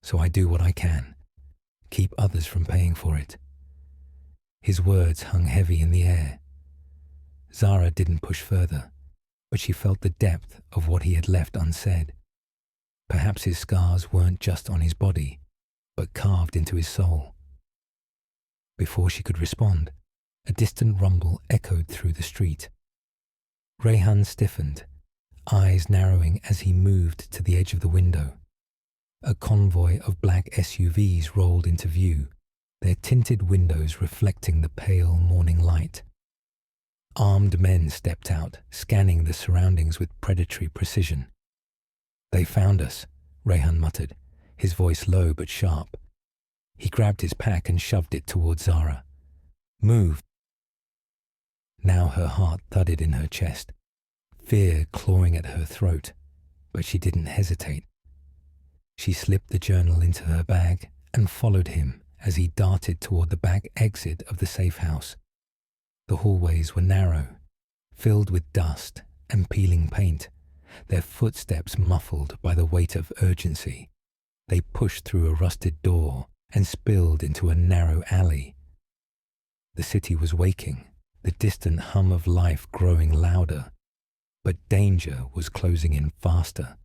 So I do what I can, keep others from paying for it." His words hung heavy in the air. Zara didn't push further, but she felt the depth of what he had left unsaid. Perhaps his scars weren't just on his body, but carved into his soul. Before she could respond, a distant rumble echoed through the street. Rehan stiffened, eyes narrowing as he moved to the edge of the window. A convoy of black SUVs rolled into view, their tinted windows reflecting the pale morning light. Armed men stepped out, scanning the surroundings with predatory precision. "They found us," Rehan muttered, his voice low but sharp. He grabbed his pack and shoved it towards Zara. "Move." Now her heart thudded in her chest, fear clawing at her throat, but she didn't hesitate. She slipped the journal into her bag and followed him as he darted toward the back exit of the safe house. The hallways were narrow, filled with dust and peeling paint, their footsteps muffled by the weight of urgency. They pushed through a rusted door and spilled into a narrow alley. The city was waking, the distant hum of life growing louder, but danger was closing in faster.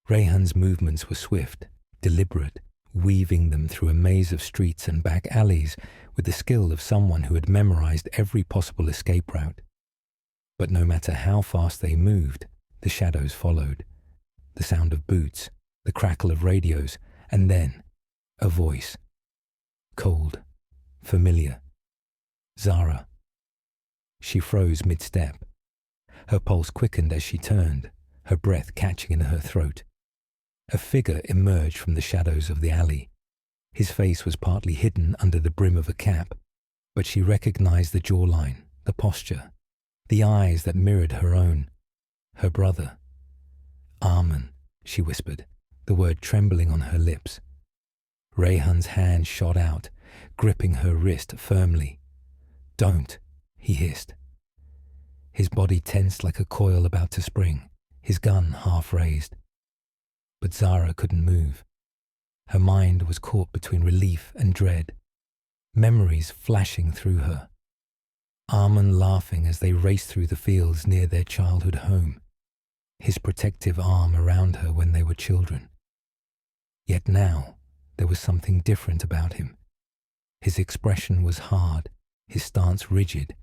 Rehan's movements were swift, deliberate, weaving them through a maze of streets and back alleys with the skill of someone who had memorized every possible escape route. But no matter how fast they moved, the shadows followed. The sound of boots, the crackle of radios, and then a voice. Cold, familiar. Zara. She froze mid-step. Her pulse quickened as she turned, her breath catching in her throat. A figure emerged from the shadows of the alley. His face was partly hidden under the brim of a cap, but she recognized the jawline, the posture, the eyes that mirrored her own. Her brother. Arman, she whispered, the word trembling on her lips. Rayhan's hand shot out, gripping her wrist firmly. "Don't," he hissed. His body tensed like a coil about to spring, his gun half raised. But Zara couldn't move. Her mind was caught between relief and dread, memories flashing through her. Arman laughing as they raced through the fields near their childhood home, his protective arm around her when they were children. Yet now, there was something different about him. His expression was hard, his stance rigid,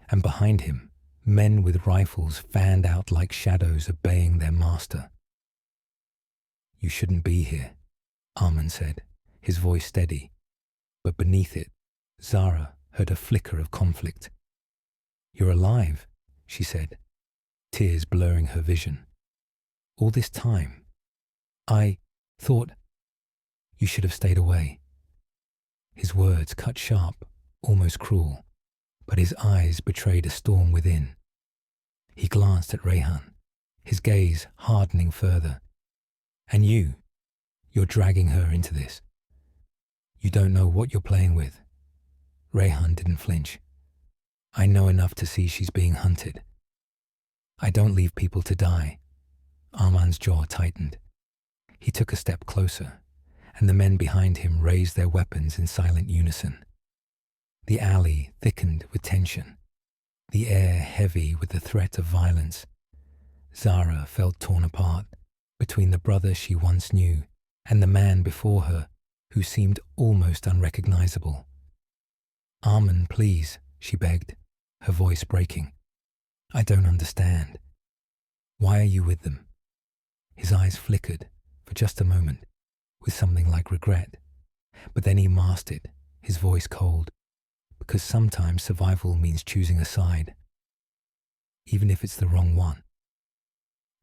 and behind him, men with rifles fanned out like shadows obeying their master. "You shouldn't be here," Arman said, his voice steady, but beneath it, Zara heard a flicker of conflict. "You're alive," she said, tears blurring her vision. "All this time, I thought you should have stayed away." His words cut sharp, almost cruel, but his eyes betrayed a storm within. He glanced at Rayhan, his gaze hardening further. "And you're dragging her into this. You don't know what you're playing with." Rayhan didn't flinch. "I know enough to see she's being hunted. I don't leave people to die." Arman's jaw tightened. He took a step closer, and the men behind him raised their weapons in silent unison. The alley thickened with tension, the air heavy with the threat of violence. Zara felt torn apart between the brother she once knew and the man before her who seemed almost unrecognizable. "Arman, please," she begged, her voice breaking. "I don't understand. Why are you with them?" His eyes flickered for just a moment with something like regret, but then he masked it, his voice cold, because sometimes survival means choosing a side, even if it's the wrong one.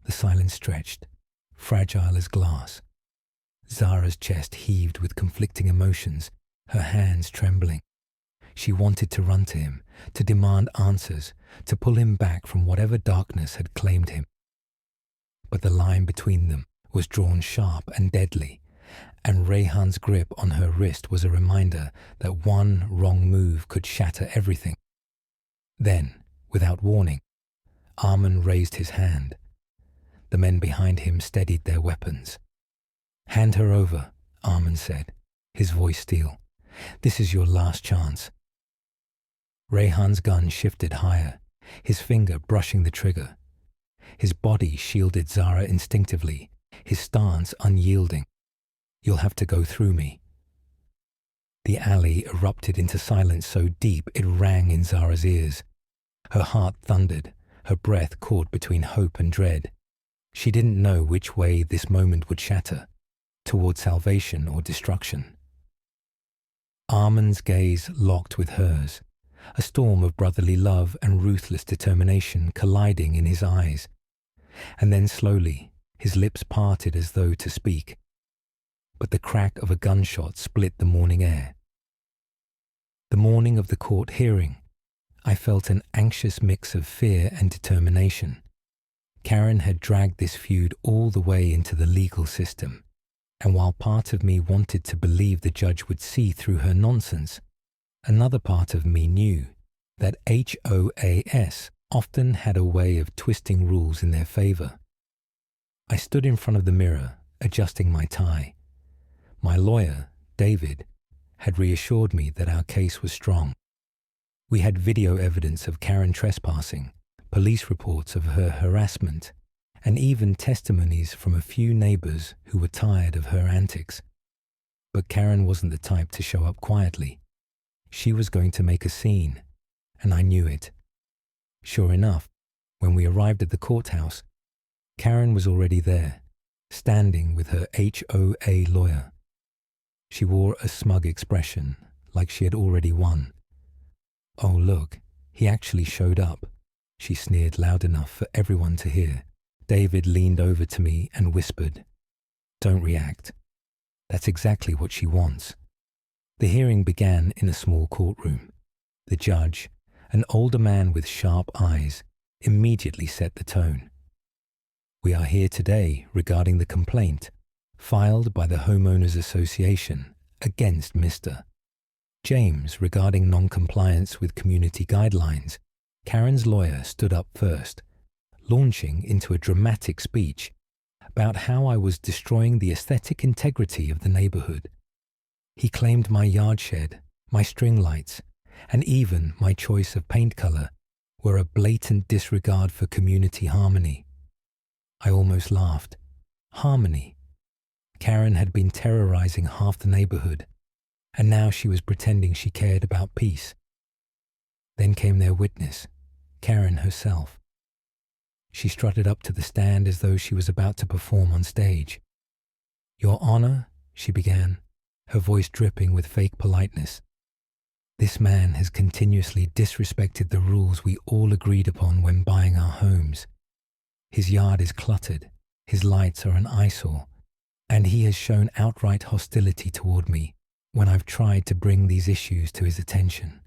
The silence stretched, fragile as glass. Zara's chest heaved with conflicting emotions, her hands trembling. She wanted to run to him, to demand answers, to pull him back from whatever darkness had claimed him. But the line between them was drawn sharp and deadly, and Rayhan's grip on her wrist was a reminder that one wrong move could shatter everything. Then, without warning, Arman raised his hand. The men behind him steadied their weapons. "Hand her over," Arman said, his voice steel. "This is your last chance." Rayhan's gun shifted higher, his finger brushing the trigger. His body shielded Zara instinctively, his stance unyielding. "You'll have to go through me." The alley erupted into silence so deep it rang in Zara's ears. Her heart thundered, her breath caught between hope and dread. She didn't know which way this moment would shatter, toward salvation or destruction. Arman's gaze locked with hers, a storm of brotherly love and ruthless determination colliding in his eyes. And then slowly, his lips parted as though to speak. But the crack of a gunshot split the morning air. The morning of the court hearing, I felt an anxious mix of fear and determination. Karen had dragged this feud all the way into the legal system, and while part of me wanted to believe the judge would see through her nonsense, another part of me knew that HOAS often had a way of twisting rules in their favor. I stood in front of the mirror, adjusting my tie. My lawyer, David, had reassured me that our case was strong. We had video evidence of Karen trespassing, police reports of her harassment, and even testimonies from a few neighbors who were tired of her antics. But Karen wasn't the type to show up quietly. She was going to make a scene, and I knew it. Sure enough, when we arrived at the courthouse, Karen was already there, standing with her HOA lawyer. She wore a smug expression, like she had already won. "Oh, look, he actually showed up," she sneered loud enough for everyone to hear. David leaned over to me and whispered, "Don't react. That's exactly what she wants." The hearing began in a small courtroom. The judge, an older man with sharp eyes, immediately set the tone. "We are here today regarding the complaint filed by the Homeowners Association against Mr. James regarding non-compliance with community guidelines." Karen's lawyer stood up first, launching into a dramatic speech about how I was destroying the aesthetic integrity of the neighborhood. He claimed my yard shed, my string lights, and even my choice of paint color were a blatant disregard for community harmony. I almost laughed. Harmony. Karen had been terrorizing half the neighborhood, and now she was pretending she cared about peace. Then came their witness, Karen herself. She strutted up to the stand as though she was about to perform on stage. "Your Honor," she began, her voice dripping with fake politeness, "this man has continuously disrespected the rules we all agreed upon when buying our homes. His yard is cluttered, his lights are an eyesore, and he has shown outright hostility toward me when I've tried to bring these issues to his attention."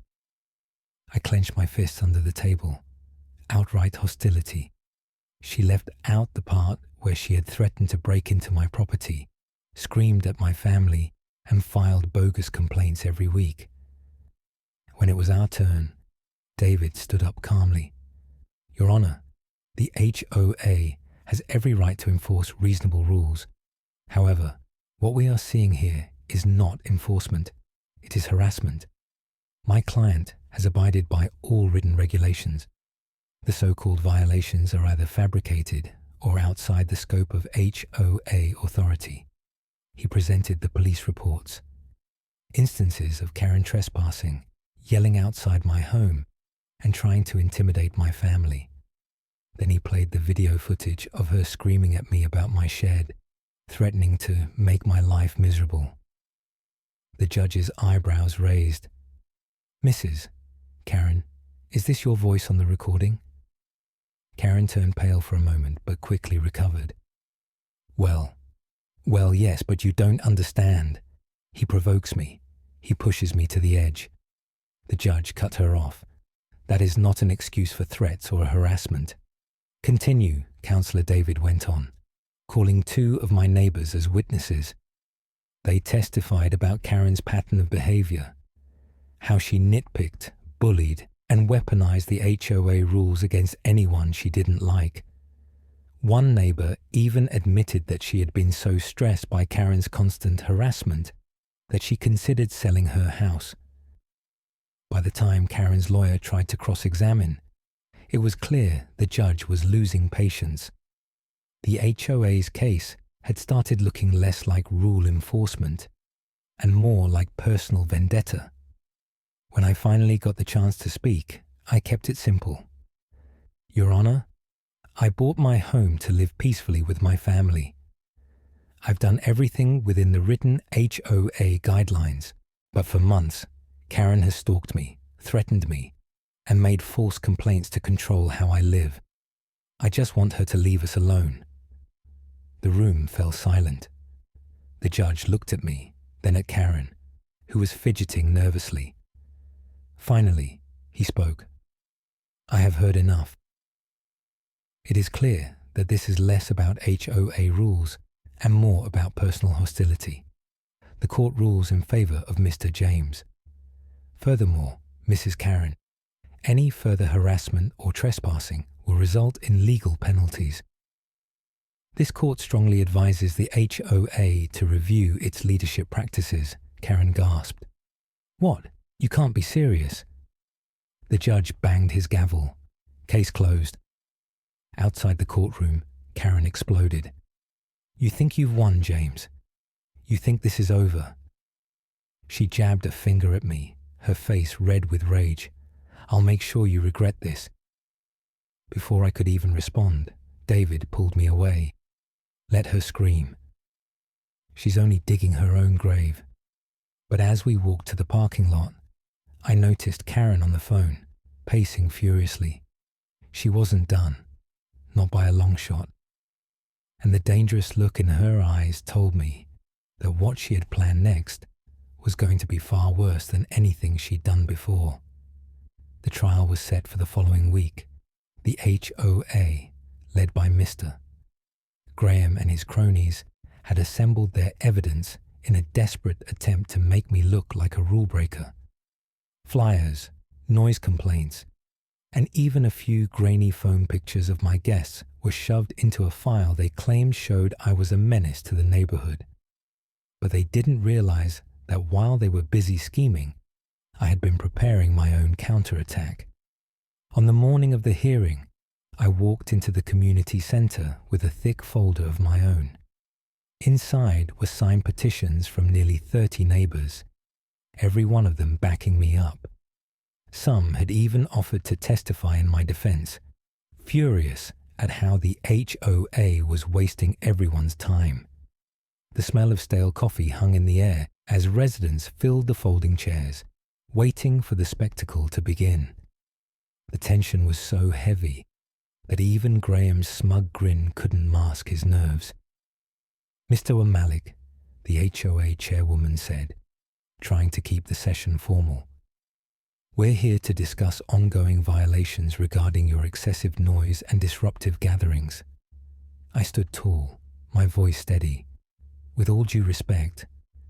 I clenched my fists under the table. Outright hostility. She left out the part where she had threatened to break into my property, screamed at my family, and filed bogus complaints every week. When it was our turn, David stood up calmly. "Your Honor, the HOA has every right to enforce reasonable rules. However, what we are seeing here is not enforcement. It is harassment. My client has abided by all written regulations. The so-called violations are either fabricated or outside the scope of HOA authority." He presented the police reports. Instances of Karen trespassing, yelling outside my home, and trying to intimidate my family. Then he played the video footage of her screaming at me about my shed, threatening to make my life miserable. The judge's eyebrows raised. "Mrs. Karen, is this your voice on the recording?" Karen turned pale for a moment, but quickly recovered. Well, yes, but you don't understand. He provokes me. He pushes me to the edge." The judge cut her off. "That is not an excuse for threats or harassment." "Continue," Councillor David went on, calling 2 of my neighbors as witnesses. They testified about Karen's pattern of behavior, how she nitpicked, bullied, and weaponized the HOA rules against anyone she didn't like. One neighbor even admitted that she had been so stressed by Karen's constant harassment that she considered selling her house. By the time Karen's lawyer tried to cross-examine, it was clear the judge was losing patience. The HOA's case had started looking less like rule enforcement and more like personal vendetta. When I finally got the chance to speak, I kept it simple. "Your Honor, I bought my home to live peacefully with my family. I've done everything within the written HOA guidelines, but for months, Karen has stalked me, threatened me, and made false complaints to control how I live. I just want her to leave us alone." The room fell silent. The judge looked at me, then at Karen, who was fidgeting nervously. Finally, he spoke. "I have heard enough. It is clear that this is less about HOA rules and more about personal hostility. The court rules in favor of Mr. James. Furthermore, Mrs. Karen, any further harassment or trespassing will result in legal penalties. This court strongly advises the HOA to review its leadership practices," Karen gasped. "What? You can't be serious." The judge banged his gavel. "Case closed." Outside the courtroom, Karen exploded. "You think you've won, James? You think this is over? She jabbed a finger at me, her face red with rage. "I'll make sure you regret this." Before I could even respond, David pulled me away. "Let her scream. She's only digging her own grave." But as we walked to the parking lot, I noticed Karen on the phone, pacing furiously. She wasn't done, not by a long shot. And the dangerous look in her eyes told me that what she had planned next was going to be far worse than anything she'd done before. The trial was set for the following week. The HOA, led by Mr. Graham and his cronies, had assembled their evidence in a desperate attempt to make me look like a rule breaker. Flyers, noise complaints, and even a few grainy foam pictures of my guests were shoved into a file they claimed showed I was a menace to the neighborhood. But they didn't realize that while they were busy scheming, I had been preparing my own counterattack. On the morning of the hearing, I walked into the community center with a thick folder of my own. Inside were signed petitions from nearly 30 neighbors, every one of them backing me up. Some had even offered to testify in my defense, furious at how the HOA was wasting everyone's time. The smell of stale coffee hung in the air as residents filled the folding chairs, waiting for the spectacle to begin. The tension was so heavy that even Graham's smug grin couldn't mask his nerves. "Mr. O'Malley," the HOA chairwoman said, trying to keep the session formal, "we're here to discuss ongoing violations regarding your excessive noise and disruptive gatherings." I stood tall, my voice steady. "With all due respect,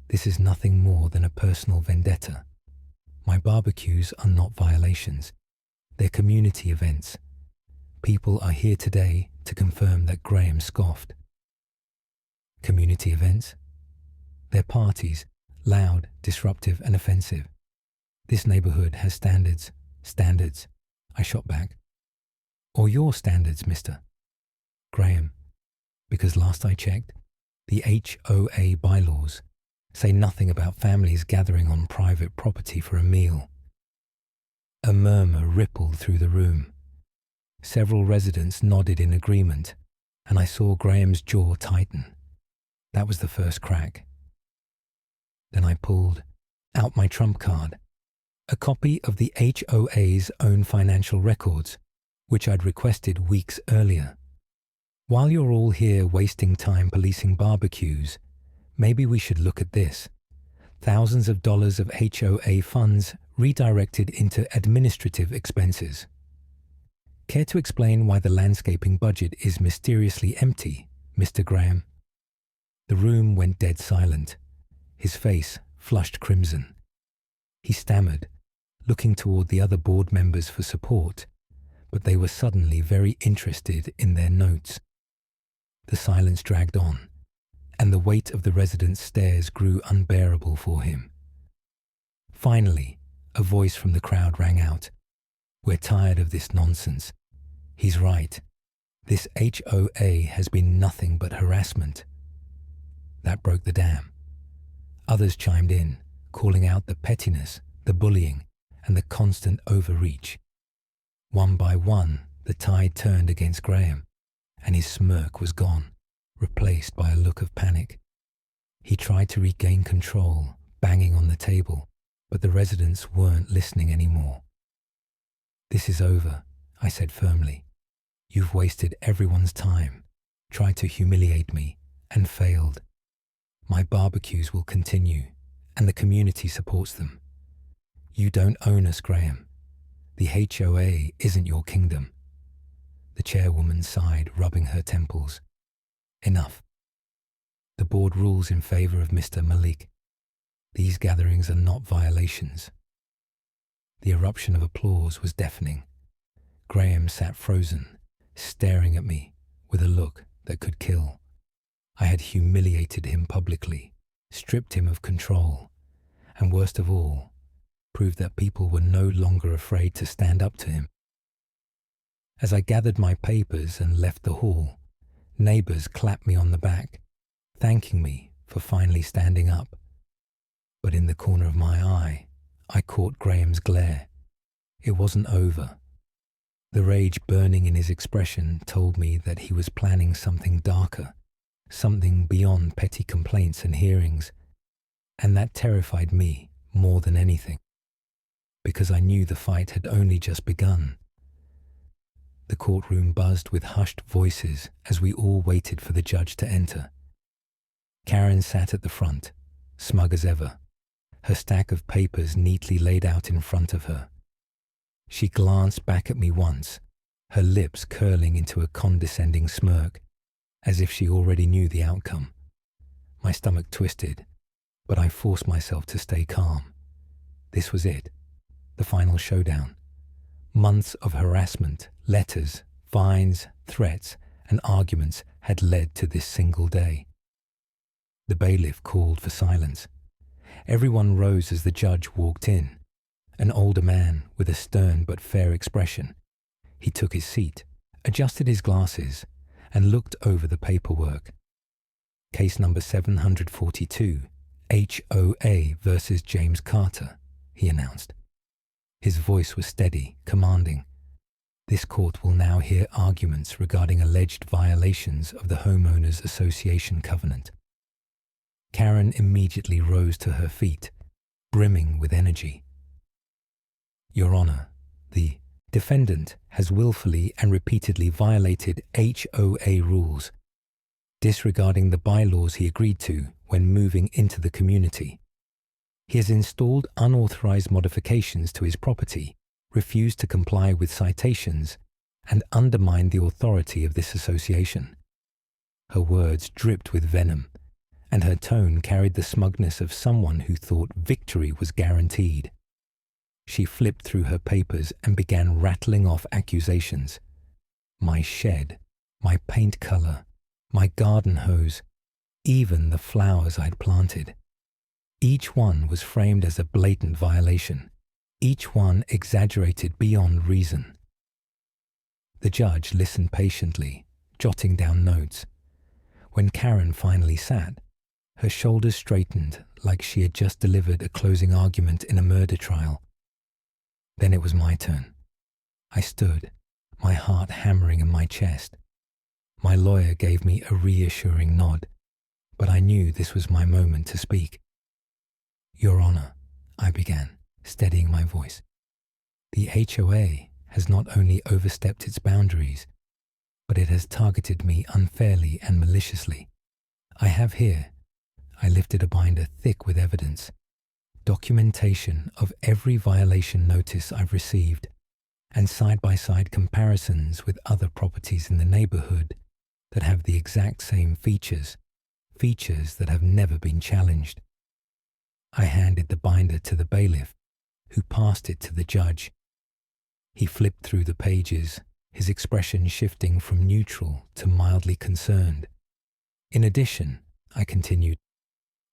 this is nothing more than a personal vendetta. My barbecues are not violations. They're community events. People are here today to confirm that Graham scoffed." Community events? They're parties, loud, disruptive, and offensive. This neighborhood has standards. Standards, I shot back. "Or your standards, Mr. Graham, because last I checked, the HOA bylaws say nothing about families gathering on private property for a meal." A murmur rippled through the room. Several residents nodded in agreement, and I saw Graham's jaw tighten. That was the first crack. Then I pulled out my trump card, a copy of the HOA's own financial records, which I'd requested weeks earlier. "While you're all here wasting time policing barbecues, maybe we should look at this. Thousands of dollars of HOA funds redirected into administrative expenses. Care to explain why the landscaping budget is mysteriously empty, Mr. Graham?" The room went dead silent. His face flushed crimson. He stammered, looking toward the other board members for support, but they were suddenly very interested in their notes. The silence dragged on, and the weight of the residents' stares grew unbearable for him. Finally, a voice from the crowd rang out. "We're tired of this nonsense. He's right. This HOA has been nothing but harassment." That broke the dam. Others chimed in, calling out the pettiness, the bullying, and the constant overreach. One by one, the tide turned against Graham, and his smirk was gone, replaced by a look of panic. He tried to regain control, banging on the table, but the residents weren't listening anymore. "This is over," I said firmly. "You've wasted everyone's time, tried to humiliate me, and failed. My barbecues will continue, and the community supports them. You don't own us, Graham. The HOA isn't your kingdom." The chairwoman sighed, rubbing her temples. "Enough. The board rules in favor of Mr. Malik. These gatherings are not violations." The eruption of applause was deafening. Graham sat frozen, staring at me with a look that could kill. I had humiliated him publicly, stripped him of control, and worst of all, proved that people were no longer afraid to stand up to him. As I gathered my papers and left the hall, neighbors clapped me on the back, thanking me for finally standing up. But in the corner of my eye, I caught Graham's glare. It wasn't over. The rage burning in his expression told me that he was planning something darker, something beyond petty complaints and hearings, and that terrified me more than anything, because I knew the fight had only just begun. The courtroom buzzed with hushed voices as we all waited for the judge to enter. Karen sat at the front, smug as ever, her stack of papers neatly laid out in front of her. She glanced back at me once, her lips curling into a condescending smirk, as if she already knew the outcome. My stomach twisted, but I forced myself to stay calm. This was it, the final showdown. Months of harassment, letters, fines, threats, and arguments had led to this single day. The bailiff called for silence. Everyone rose as the judge walked in, an older man with a stern but fair expression. He took his seat, adjusted his glasses, and looked over the paperwork. Case number 742, HOA versus James Carter, he announced. His voice was steady, commanding. This court will now hear arguments regarding alleged violations of the Homeowners Association covenant. Karen immediately rose to her feet, brimming with energy. Your Honor, the defendant has willfully and repeatedly violated HOA rules, disregarding the bylaws he agreed to when moving into the community. He has installed unauthorized modifications to his property, refused to comply with citations, and undermined the authority of this association. Her words dripped with venom, and her tone carried the smugness of someone who thought victory was guaranteed. She flipped through her papers and began rattling off accusations. My shed, my paint color, my garden hose, even the flowers I'd planted. Each one was framed as a blatant violation, each one exaggerated beyond reason. The judge listened patiently, jotting down notes. When Karen finally sat, her shoulders straightened like she had just delivered a closing argument in a murder trial. Then it was my turn. I stood, my heart hammering in my chest. My lawyer gave me a reassuring nod, but I knew this was my moment to speak. Your Honor, I began, steadying my voice. The HOA has not only overstepped its boundaries, but it has targeted me unfairly and maliciously. I have here, I lifted a binder thick with evidence, documentation of every violation notice I've received, and side-by-side comparisons with other properties in the neighborhood that have the exact same features that have never been challenged. I handed the binder to the bailiff, who passed it to the judge. He flipped through the pages, his expression shifting from neutral to mildly concerned. In addition, I continued,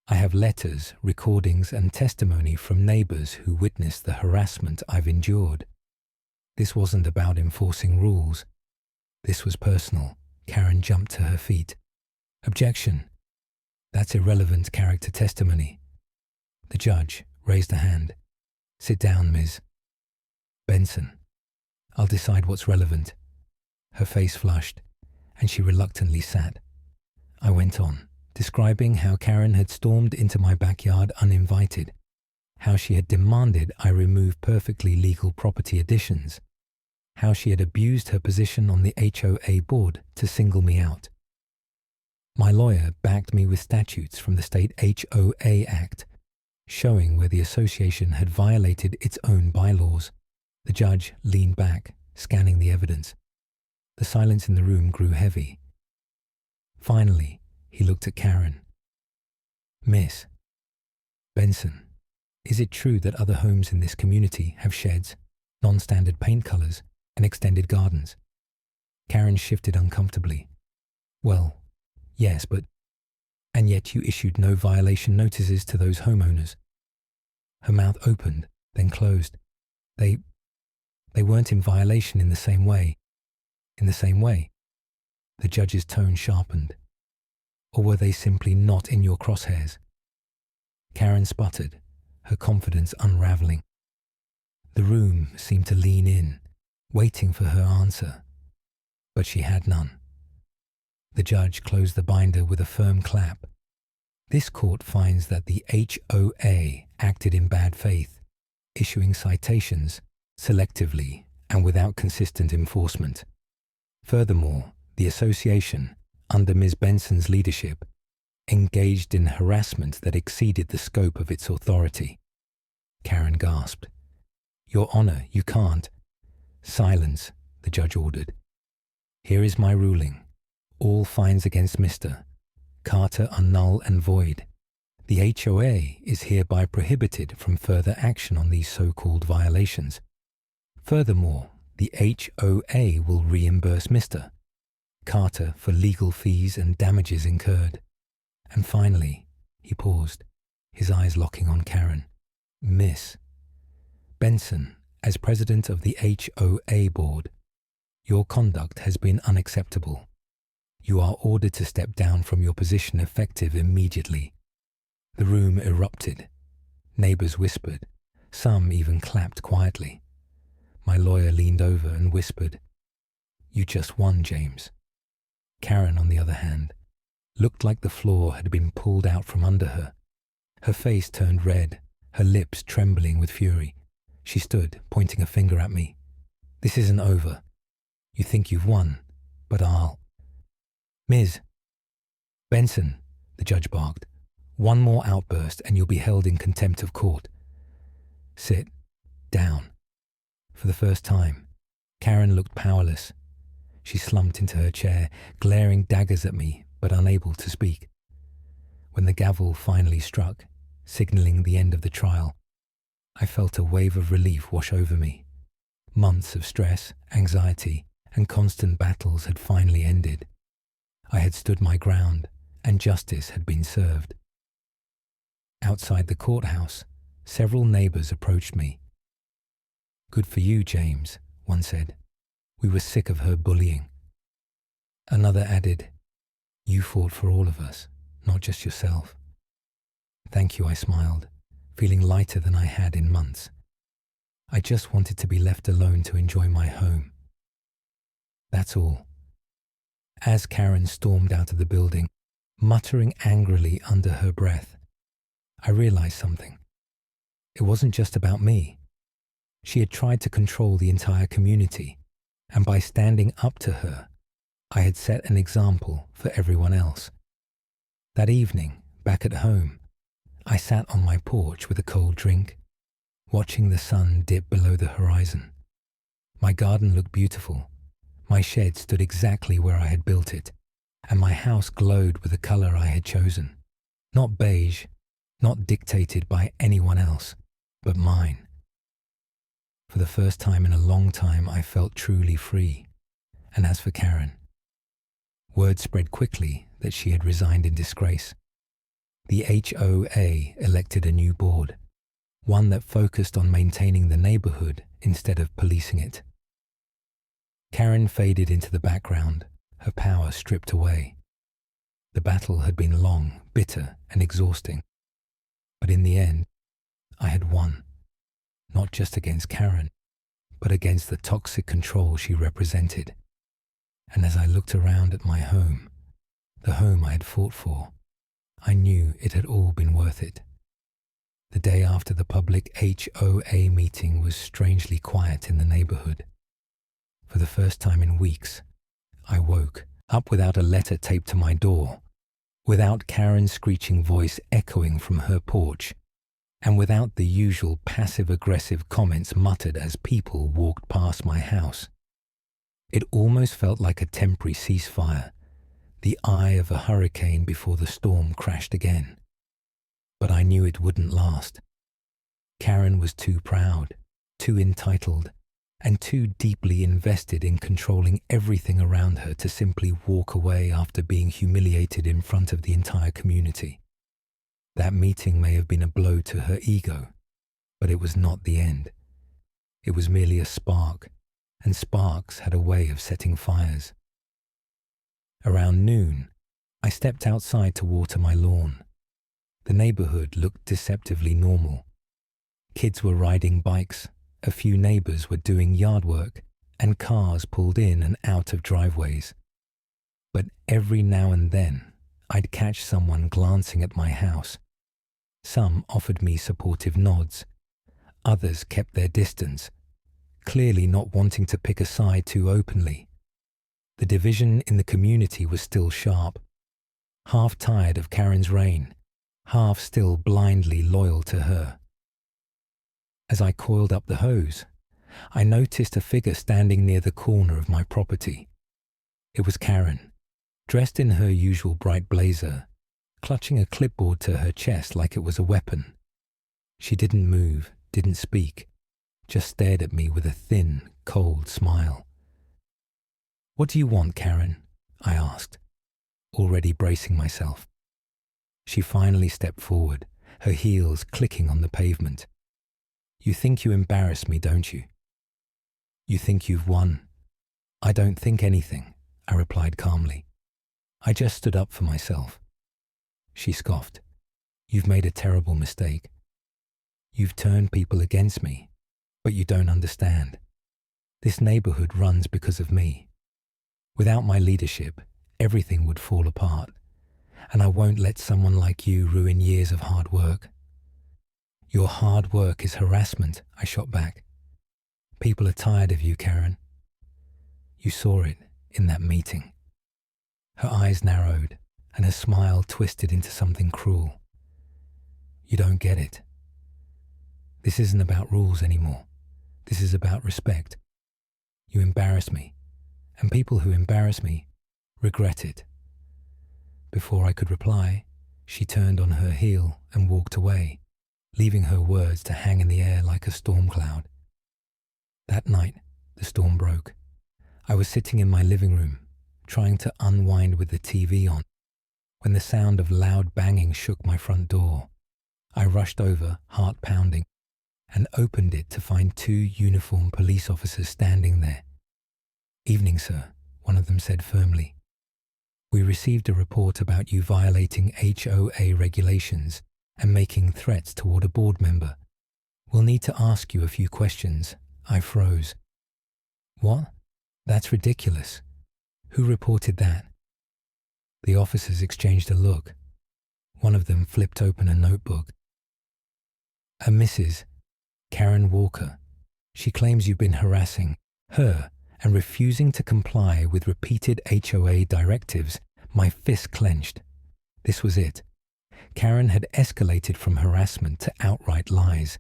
I have letters, recordings, and testimony from neighbors who witnessed the harassment I've endured. This wasn't about enforcing rules. This was personal. Karen jumped to her feet. Objection. That's irrelevant character testimony. The judge raised a hand. Sit down, Ms. Benson. I'll decide what's relevant. Her face flushed, and she reluctantly sat. I went on, describing how Karen had stormed into my backyard uninvited, how she had demanded I remove perfectly legal property additions, how she had abused her position on the HOA board to single me out. My lawyer backed me with statutes from the state HOA Act, showing where the association had violated its own bylaws. The judge leaned back, scanning the evidence. The silence in the room grew heavy. Finally, he looked at Karen. Miss Benson, is it true that other homes in this community have sheds, non-standard paint colors, and extended gardens? Karen shifted uncomfortably. Well, yes, but... And yet you issued no violation notices to those homeowners. Her mouth opened, then closed. They weren't in violation in the same way. In the same way? The judge's tone sharpened. Or were they simply not in your crosshairs? Karen sputtered, her confidence unraveling. The room seemed to lean in, waiting for her answer, but she had none. The judge closed the binder with a firm clap. This court finds that the HOA acted in bad faith, issuing citations selectively and without consistent enforcement. Furthermore, the association, under Ms. Benson's leadership, engaged in harassment that exceeded the scope of its authority. Karen gasped. "Your Honor, you can't." "Silence," the judge ordered. "Here is my ruling. All fines against Mr. Carter are null and void. The HOA is hereby prohibited from further action on these so-called violations. Furthermore, the HOA will reimburse Mr. Carter for legal fees and damages incurred. And finally," he paused, his eyes locking on Karen, "Miss Benson, as president of the HOA board, your conduct has been unacceptable. You are ordered to step down from your position effective immediately." The room erupted. Neighbors whispered. Some even clapped quietly. My lawyer leaned over and whispered, "You just won, James." Karen, on the other hand, looked like the floor had been pulled out from under her. Her face turned red, her lips trembling with fury. She stood, pointing a finger at me. "This isn't over. You think you've won, but I'll—" "Ms. Benson," the judge barked, "one more outburst and you'll be held in contempt of court. Sit down." For the first time, Karen looked powerless. She slumped into her chair, glaring daggers at me, but unable to speak. When the gavel finally struck, signaling the end of the trial, I felt a wave of relief wash over me. Months of stress, anxiety, and constant battles had finally ended. I had stood my ground, and justice had been served. Outside the courthouse, several neighbors approached me. "Good for you, James," one said. "We were sick of her bullying." Another added, "You fought for all of us, not just yourself." "Thank you," I smiled, feeling lighter than I had in months. I just wanted to be left alone to enjoy my home. That's all. As Karen stormed out of the building, muttering angrily under her breath, I realized something. It wasn't just about me. She had tried to control the entire community, and by standing up to her, I had set an example for everyone else. That evening, back at home, I sat on my porch with a cold drink, watching the sun dip below the horizon. My garden looked beautiful. My shed stood exactly where I had built it, and my house glowed with the color I had chosen. Not beige, not dictated by anyone else, but mine. For the first time in a long time, I felt truly free. And as for Karen, word spread quickly that she had resigned in disgrace. The HOA elected a new board, one that focused on maintaining the neighborhood instead of policing it. Karen faded into the background, her power stripped away. The battle had been long, bitter, and exhausting. But in the end, I had won. Not just against Karen, but against the toxic control she represented. And as I looked around at my home, the home I had fought for, I knew it had all been worth it. The day after the public HOA meeting was strangely quiet in the neighborhood. For the first time in weeks, I woke up without a letter taped to my door, without Karen's screeching voice echoing from her porch, and without the usual passive-aggressive comments muttered as people walked past my house. It almost felt like a temporary ceasefire, the eye of a hurricane before the storm crashed again. But I knew it wouldn't last. Karen was too proud, too entitled, and too deeply invested in controlling everything around her to simply walk away after being humiliated in front of the entire community. That meeting may have been a blow to her ego, but it was not the end. It was merely a spark, and sparks had a way of setting fires. Around noon, I stepped outside to water my lawn. The neighborhood looked deceptively normal. Kids were riding bikes, a few neighbors were doing yard work, and cars pulled in and out of driveways. But every now and then, I'd catch someone glancing at my house. Some offered me supportive nods. Others kept their distance, clearly not wanting to pick a side too openly. The division in the community was still sharp. Half tired of Karen's reign, half still blindly loyal to her. As I coiled up the hose, I noticed a figure standing near the corner of my property. It was Karen, dressed in her usual bright blazer, clutching a clipboard to her chest like it was a weapon. She didn't move, didn't speak, just stared at me with a thin, cold smile. "What do you want, Karen?" I asked, already bracing myself. She finally stepped forward, her heels clicking on the pavement. "You think you embarrass me, don't you? You think you've won?" "I don't think anything," I replied calmly. "I just stood up for myself." She scoffed. "You've made a terrible mistake. You've turned people against me, but you don't understand. This neighborhood runs because of me. Without my leadership, everything would fall apart, and I won't let someone like you ruin years of hard work." "Your hard work is harassment," I shot back. "People are tired of you, Karen." "You saw it in that meeting." Her eyes narrowed, and her smile twisted into something cruel. "You don't get it. This isn't about rules anymore. This is about respect. You embarrass me, and people who embarrass me regret it." Before I could reply, she turned on her heel and walked away, leaving her words to hang in the air like a storm cloud. That night, the storm broke. I was sitting in my living room, trying to unwind with the TV on, when the sound of loud banging shook my front door. I rushed over, heart pounding, and opened it to find 2 uniformed police officers standing there. "Evening, sir," one of them said firmly. "We received a report about you violating HOA regulations and making threats toward a board member. We'll need to ask you a few questions." I froze. "What? That's ridiculous. Who reported that?" The officers exchanged a look. One of them flipped open a notebook. "A Mrs. Karen Walker. She claims you've been harassing her and refusing to comply with repeated HOA directives." My fist clenched. This was it. Karen had escalated from harassment to outright lies,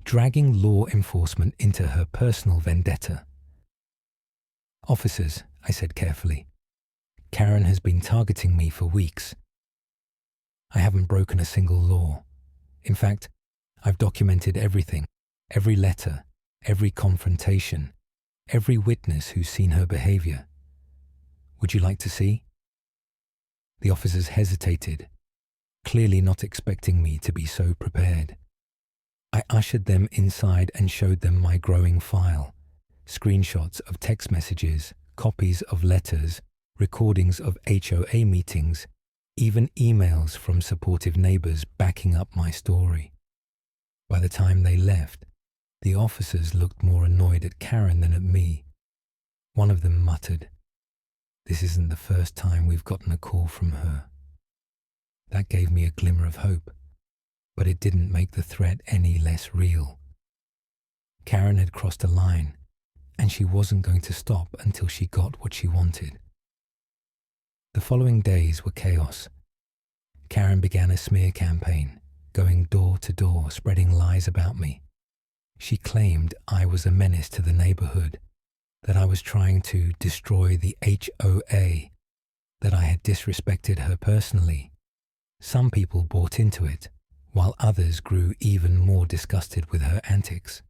dragging law enforcement into her personal vendetta. "Officers," I said carefully, "Karen has been targeting me for weeks. I haven't broken a single law. In fact, I've documented everything, every letter, every confrontation, every witness who's seen her behavior. Would you like to see?" The officers hesitated, clearly not expecting me to be so prepared. I ushered them inside and showed them my growing file, screenshots of text messages, copies of letters, recordings of HOA meetings, even emails from supportive neighbors backing up my story. By the time they left, the officers looked more annoyed at Karen than at me. One of them muttered, "This isn't the first time we've gotten a call from her." That gave me a glimmer of hope, but it didn't make the threat any less real. Karen had crossed a line, and she wasn't going to stop until she got what she wanted. The following days were chaos. Karen began a smear campaign, going door to door, spreading lies about me. She claimed I was a menace to the neighborhood, that I was trying to destroy the HOA, that I had disrespected her personally. Some people bought into it, while others grew even more disgusted with her antics.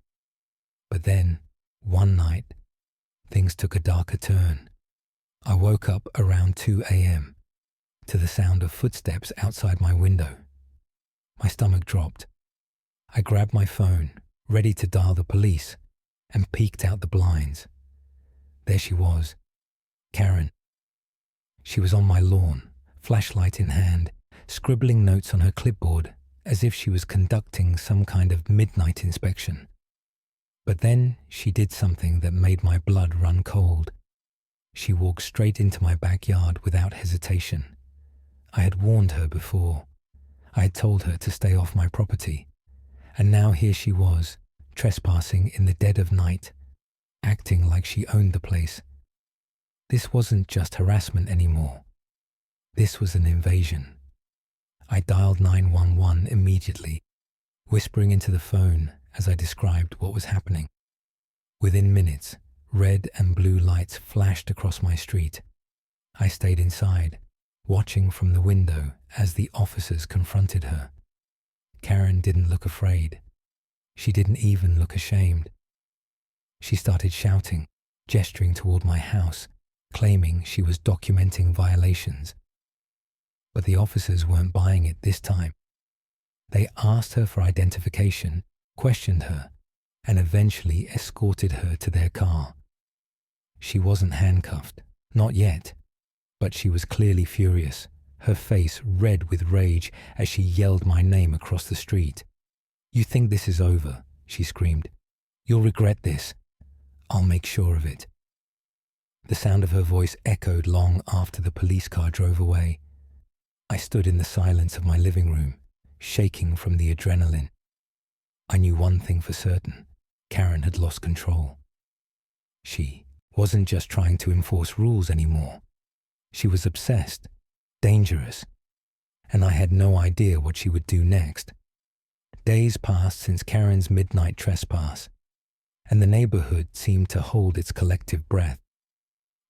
But then, one night, things took a darker turn. I woke up around 2 a.m. to the sound of footsteps outside my window. My stomach dropped. I grabbed my phone, ready to dial the police, and peeked out the blinds. There she was, Karen. She was on my lawn, flashlight in hand, scribbling notes on her clipboard as if she was conducting some kind of midnight inspection. But then she did something that made my blood run cold. She walked straight into my backyard without hesitation. I had warned her before. I had told her to stay off my property. And now here she was, trespassing in the dead of night, acting like she owned the place. This wasn't just harassment anymore. This was an invasion. I dialed 911 immediately, whispering into the phone as I described what was happening. Within minutes, red and blue lights flashed across my street. I stayed inside, watching from the window as the officers confronted her. Karen didn't look afraid. She didn't even look ashamed. She started shouting, gesturing toward my house, claiming she was documenting violations. But the officers weren't buying it this time. They asked her for identification, questioned her, and eventually escorted her to their car. She wasn't handcuffed, not yet, but she was clearly furious, her face red with rage as she yelled my name across the street. "You think this is over?" she screamed. "You'll regret this. I'll make sure of it." The sound of her voice echoed long after the police car drove away. I stood in the silence of my living room, shaking from the adrenaline. I knew one thing for certain. Karen had lost control. She wasn't just trying to enforce rules anymore. She was obsessed, dangerous, and I had no idea what she would do next. Days passed since Karen's midnight trespass, and the neighborhood seemed to hold its collective breath.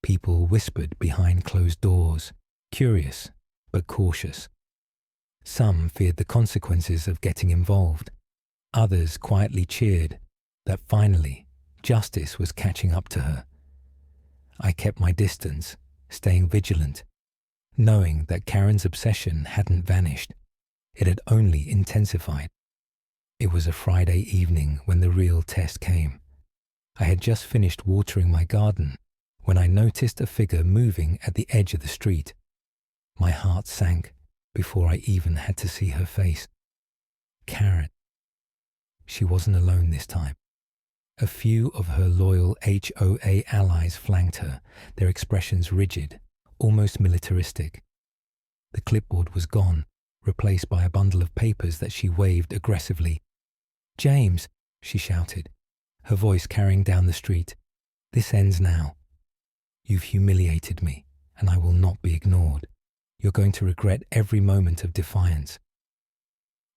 People whispered behind closed doors, curious but cautious. Some feared the consequences of getting involved. Others quietly cheered that finally justice was catching up to her. I kept my distance, staying vigilant, knowing that Karen's obsession hadn't vanished. It had only intensified. It was a Friday evening when the real test came. I had just finished watering my garden when I noticed a figure moving at the edge of the street. My heart sank before I even had to see her face. Karen. She wasn't alone this time. A few of her loyal HOA allies flanked her, their expressions rigid, almost militaristic. The clipboard was gone, replaced by a bundle of papers that she waved aggressively. "James," she shouted, her voice carrying down the street. "This ends now. You've humiliated me, and I will not be ignored. You're going to regret every moment of defiance."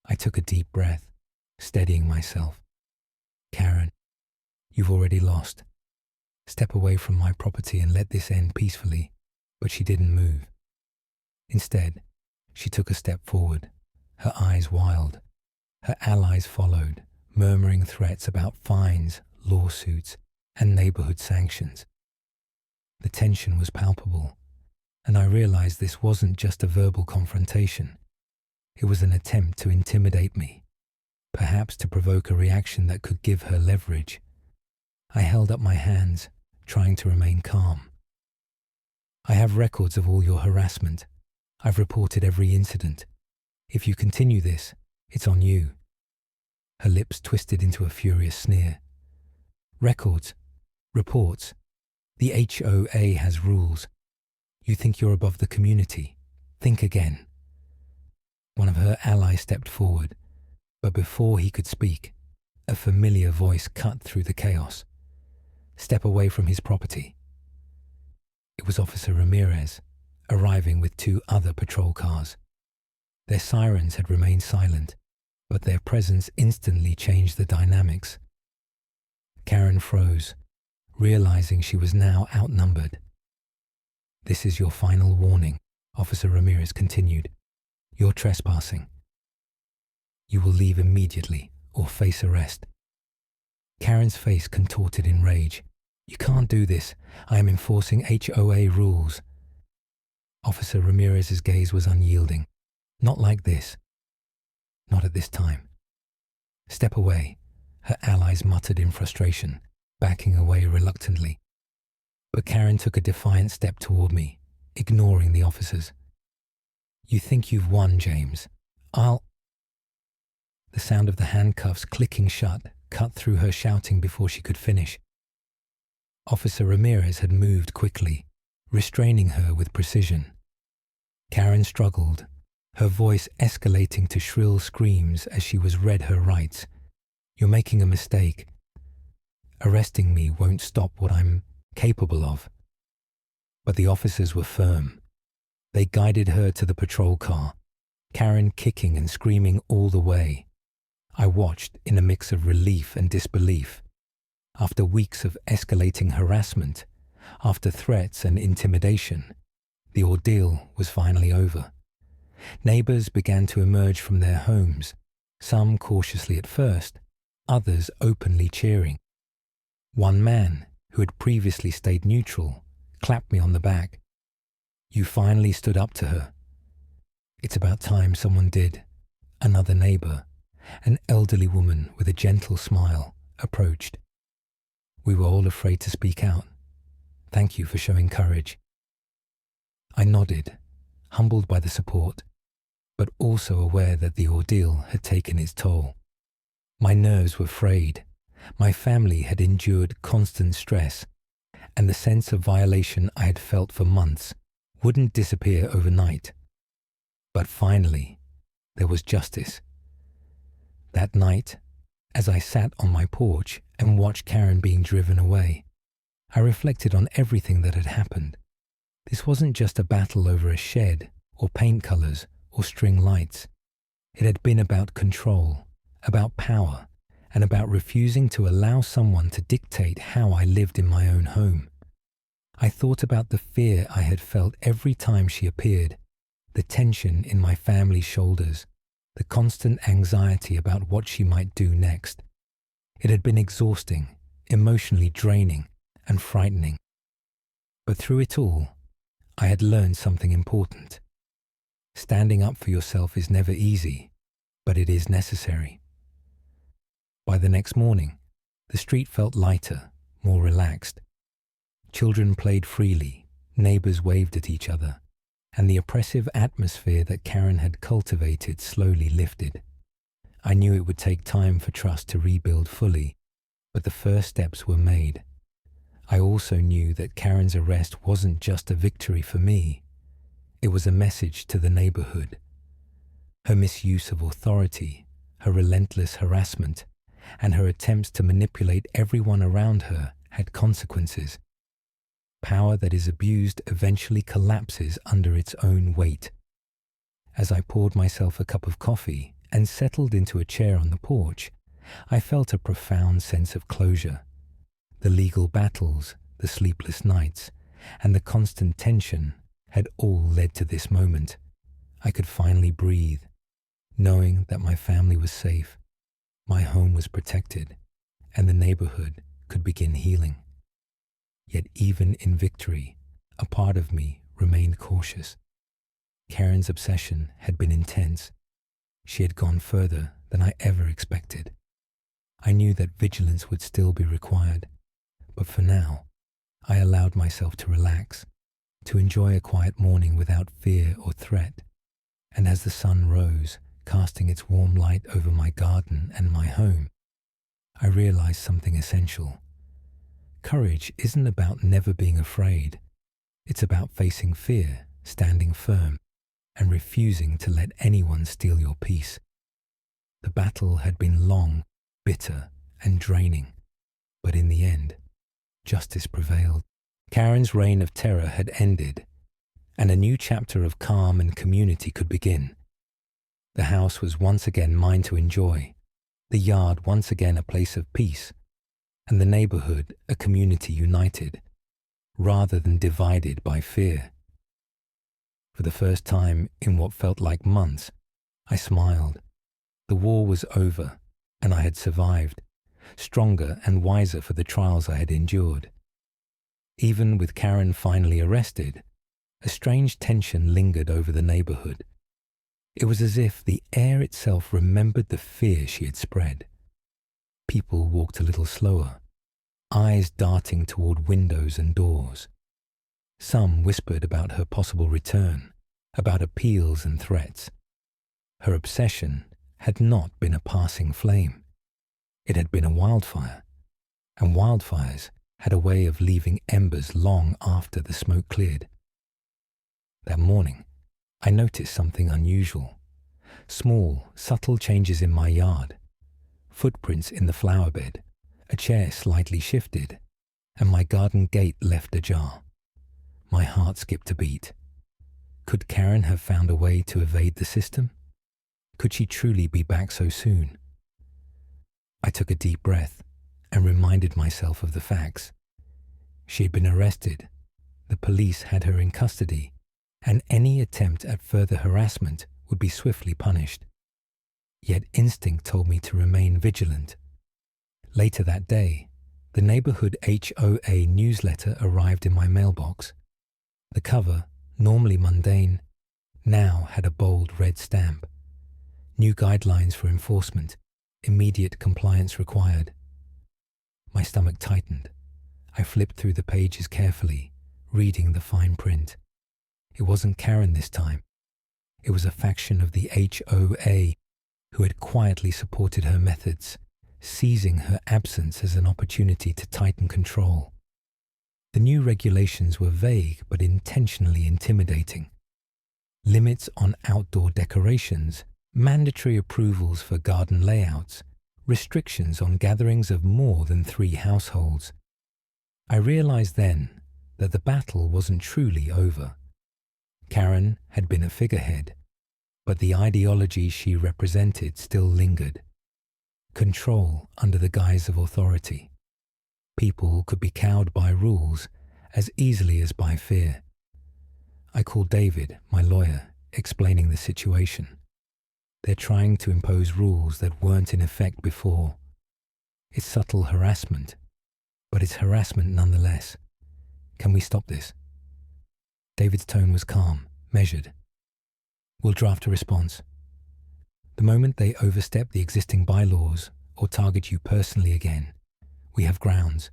I took a deep breath, steadying myself. "Karen, you've already lost. Step away from my property and let this end peacefully." But she didn't move. Instead, she took a step forward, her eyes wild. Her allies followed, murmuring threats about fines, lawsuits, and neighborhood sanctions. The tension was palpable, and I realized this wasn't just a verbal confrontation. It was an attempt to intimidate me, perhaps to provoke a reaction that could give her leverage. I held up my hands, trying to remain calm. "I have records of all your harassment. I've reported every incident. If you continue this, it's on you." Her lips twisted into a furious sneer. "Records, reports. The HOA has rules. You think you're above the community? Think again." One of her allies stepped forward, but before he could speak, a familiar voice cut through the chaos. "Step away from his property." It was Officer Ramirez, arriving with 2 other patrol cars. Their sirens had remained silent, but their presence instantly changed the dynamics. Karen froze, realizing she was now outnumbered. "This is your final warning," Officer Ramirez continued. "You're trespassing. You will leave immediately or face arrest." Karen's face contorted in rage. "You can't do this. I am enforcing HOA rules." Officer Ramirez's gaze was unyielding. "Not like this. Not at this time." "Step away," her allies muttered in frustration, backing away reluctantly. But Karen took a defiant step toward me, ignoring the officers. You think you've won, James. I'll... The sound of the handcuffs clicking shut cut through her shouting before she could finish. Officer Ramirez had moved quickly, restraining her with precision. Karen struggled, her voice escalating to shrill screams as she was read her rights. You're making a mistake. Arresting me won't stop what I'm capable of. But the officers were firm. They guided her to the patrol car, Karen kicking and screaming all the way. I watched in a mix of relief and disbelief. After weeks of escalating harassment, after threats and intimidation, the ordeal was finally over. Neighbors began to emerge from their homes, some cautiously at first, others openly cheering. One man, who had previously stayed neutral, clapped me on the back. You finally stood up to her. It's about time someone did. Another neighbor, an elderly woman with a gentle smile, approached. We were all afraid to speak out. Thank you for showing courage. I nodded, humbled by the support, but also aware that the ordeal had taken its toll. My nerves were frayed. My family had endured constant stress, and the sense of violation I had felt for months wouldn't disappear overnight. But finally, there was justice. That night, as I sat on my porch and watched Karen being driven away, I reflected on everything that had happened. This wasn't just a battle over a shed, or paint colors, or string lights. It had been about control, about power, and about refusing to allow someone to dictate how I lived in my own home. I thought about the fear I had felt every time she appeared, the tension in my family's shoulders, the constant anxiety about what she might do next. It had been exhausting, emotionally draining, and frightening. But through it all, I had learned something important. Standing up for yourself is never easy, but it is necessary. By the next morning, the street felt lighter, more relaxed. Children played freely, neighbors waved at each other, and the oppressive atmosphere that Karen had cultivated slowly lifted. I knew it would take time for trust to rebuild fully, but the first steps were made. I also knew that Karen's arrest wasn't just a victory for me. It was a message to the neighborhood. Her misuse of authority, her relentless harassment, and her attempts to manipulate everyone around her had consequences. Power that is abused eventually collapses under its own weight. As I poured myself a cup of coffee and settled into a chair on the porch, I felt a profound sense of closure. The legal battles, the sleepless nights, and the constant tension had all led to this moment. I could finally breathe, knowing that my family was safe, my home was protected, and the neighborhood could begin healing. Yet even in victory, a part of me remained cautious. Karen's obsession had been intense. She had gone further than I ever expected. I knew that vigilance would still be required, but for now, I allowed myself to relax, to enjoy a quiet morning without fear or threat. And as the sun rose, casting its warm light over my garden and my home, I realized something essential. Courage isn't about never being afraid. It's about facing fear, standing firm, and refusing to let anyone steal your peace. The battle had been long, bitter, and draining, but in the end, justice prevailed. Karen's reign of terror had ended, and a new chapter of calm and community could begin. The house was once again mine to enjoy, the yard once again a place of peace, and the neighborhood a community united, rather than divided by fear. For the first time in what felt like months, I smiled. The war was over, and I had survived, stronger and wiser for the trials I had endured. Even with Karen finally arrested, a strange tension lingered over the neighborhood. It was as if the air itself remembered the fear she had spread. People walked a little slower, eyes darting toward windows and doors. Some whispered about her possible return, about appeals and threats. Her obsession had not been a passing flame. It had been a wildfire, and wildfires had a way of leaving embers long after the smoke cleared. That morning, I noticed something unusual. Small, subtle changes in my yard. Footprints in the flower bed, a chair slightly shifted, and my garden gate left ajar. My heart skipped a beat. Could Karen have found a way to evade the system? Could she truly be back so soon? I took a deep breath and reminded myself of the facts. She had been arrested. The police had her in custody, and any attempt at further harassment would be swiftly punished. Yet instinct told me to remain vigilant. Later that day, the neighborhood HOA newsletter arrived in my mailbox. The cover, normally mundane, now had a bold red stamp. New guidelines for enforcement, immediate compliance required. My stomach tightened. I flipped through the pages carefully, reading the fine print. It wasn't Karen this time. It was a faction of the HOA who had quietly supported her methods, seizing her absence as an opportunity to tighten control. The new regulations were vague but intentionally intimidating. Limits on outdoor decorations, mandatory approvals for garden layouts, restrictions on gatherings of more than 3 households. I realized then that the battle wasn't truly over. Karen had been a figurehead, but the ideology she represented still lingered. Control under the guise of authority. People could be cowed by rules as easily as by fear. I called David, my lawyer, explaining the situation. They're trying to impose rules that weren't in effect before. It's subtle harassment, but it's harassment nonetheless. Can we stop this? David's tone was calm, measured. We'll draft a response. The moment they overstep the existing bylaws or target you personally again, we have grounds.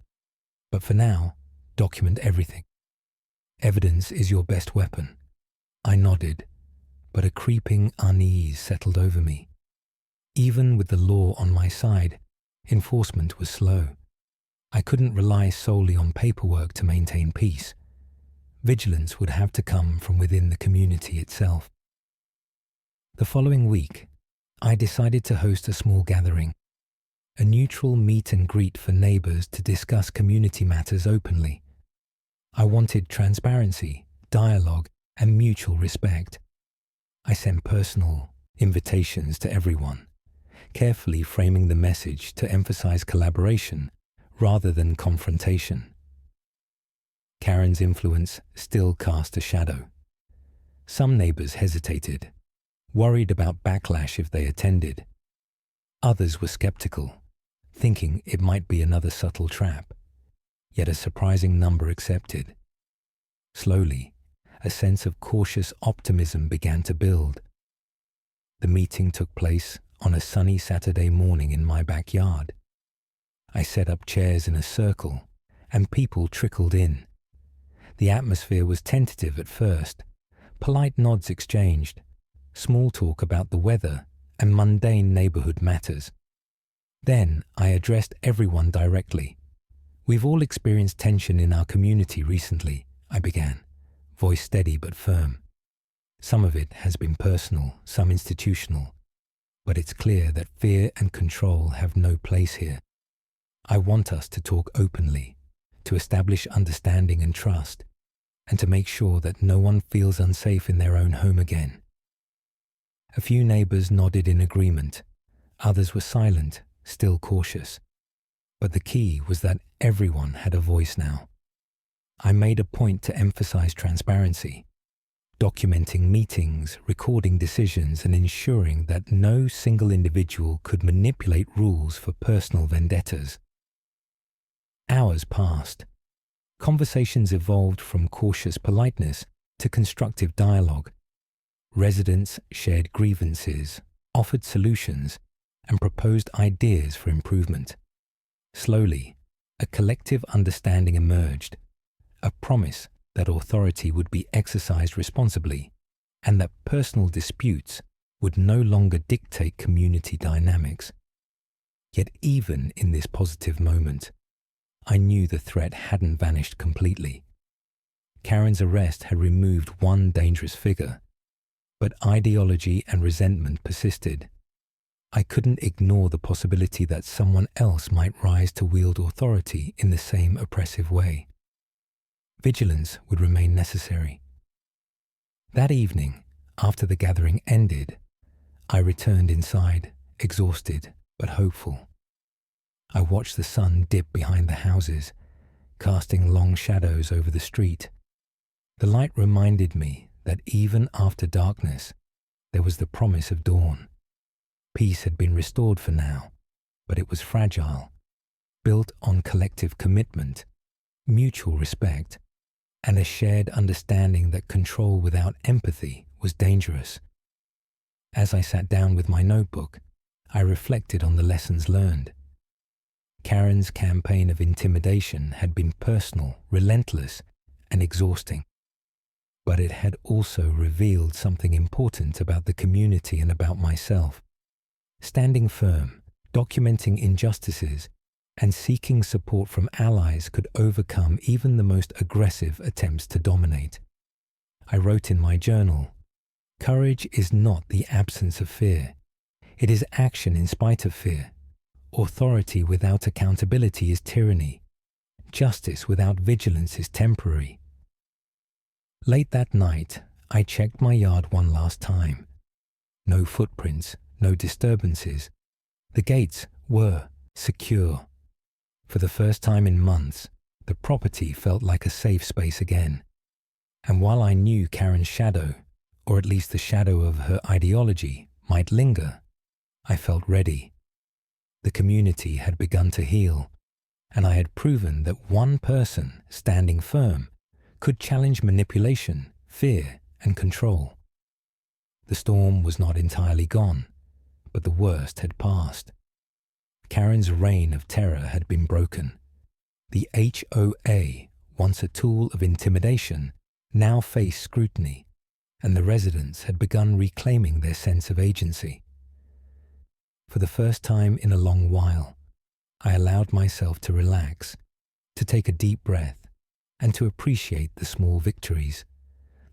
But for now, document everything. Evidence is your best weapon. I nodded, but a creeping unease settled over me. Even with the law on my side, enforcement was slow. I couldn't rely solely on paperwork to maintain peace. Vigilance would have to come from within the community itself. The following week, I decided to host a small gathering, a neutral meet and greet for neighbors to discuss community matters openly. I wanted transparency, dialogue, and mutual respect. I sent personal invitations to everyone, carefully framing the message to emphasize collaboration rather than confrontation. Karen's influence still cast a shadow. Some neighbors hesitated, worried about backlash if they attended. Others were skeptical, thinking it might be another subtle trap. Yet a surprising number accepted. Slowly, a sense of cautious optimism began to build. The meeting took place on a sunny Saturday morning in my backyard. I set up chairs in a circle, and people trickled in. The atmosphere was tentative at first. Polite nods exchanged, small talk about the weather, and mundane neighborhood matters. Then I addressed everyone directly. We've all experienced tension in our community recently, I began, voice steady but firm. Some of it has been personal, some institutional, but it's clear that fear and control have no place here. I want us to talk openly, to establish understanding and trust, and to make sure that no one feels unsafe in their own home again. A few neighbors nodded in agreement. Others were silent, still cautious. But the key was that everyone had a voice now. I made a point to emphasize transparency, documenting meetings, recording decisions, and ensuring that no single individual could manipulate rules for personal vendettas. Hours passed. Conversations evolved from cautious politeness to constructive dialogue. Residents shared grievances, offered solutions, and proposed ideas for improvement. Slowly, a collective understanding emerged, a promise that authority would be exercised responsibly, and that personal disputes would no longer dictate community dynamics. Yet even in this positive moment, I knew the threat hadn't vanished completely. Karen's arrest had removed one dangerous figure, but ideology and resentment persisted. I couldn't ignore the possibility that someone else might rise to wield authority in the same oppressive way. Vigilance would remain necessary. That evening, after the gathering ended, I returned inside, exhausted but hopeful. I watched the sun dip behind the houses, casting long shadows over the street. The light reminded me that even after darkness, there was the promise of dawn. Peace had been restored for now, but it was fragile, built on collective commitment, mutual respect, and a shared understanding that control without empathy was dangerous. As I sat down with my notebook, I reflected on the lessons learned. Karen's campaign of intimidation had been personal, relentless, and exhausting. But it had also revealed something important about the community and about myself. Standing firm, documenting injustices, and seeking support from allies could overcome even the most aggressive attempts to dominate. I wrote in my journal, "Courage is not the absence of fear. It is action in spite of fear. Authority without accountability is tyranny. Justice without vigilance is temporary." Late that night, I checked my yard one last time. No footprints, no disturbances. The gates were secure. For the first time in months, the property felt like a safe space again. And while I knew Karen's shadow, or at least the shadow of her ideology, might linger, I felt ready. The community had begun to heal, and I had proven that one person standing firm could challenge manipulation, fear, and control. The storm was not entirely gone, but the worst had passed. Karen's reign of terror had been broken. The HOA, once a tool of intimidation, now faced scrutiny, and the residents had begun reclaiming their sense of agency. For the first time in a long while, I allowed myself to relax, to take a deep breath, and to appreciate the small victories,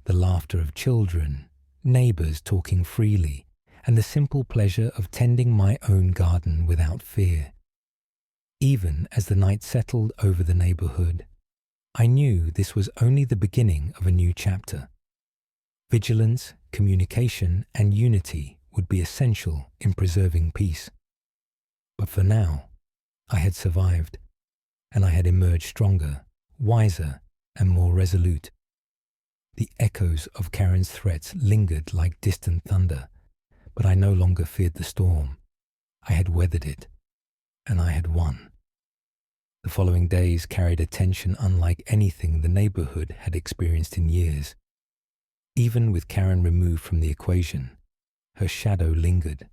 the laughter of children, neighbors talking freely, and the simple pleasure of tending my own garden without fear. Even as the night settled over the neighborhood, I knew this was only the beginning of a new chapter. Vigilance, communication, and unity would be essential in preserving peace. But for now, I had survived, and I had emerged stronger, wiser, and more resolute. The echoes of Karen's threats lingered like distant thunder, but I no longer feared the storm. I had weathered it, and I had won. The following days carried a tension unlike anything the neighborhood had experienced in years. Even with Karen removed from the equation, her shadow lingered,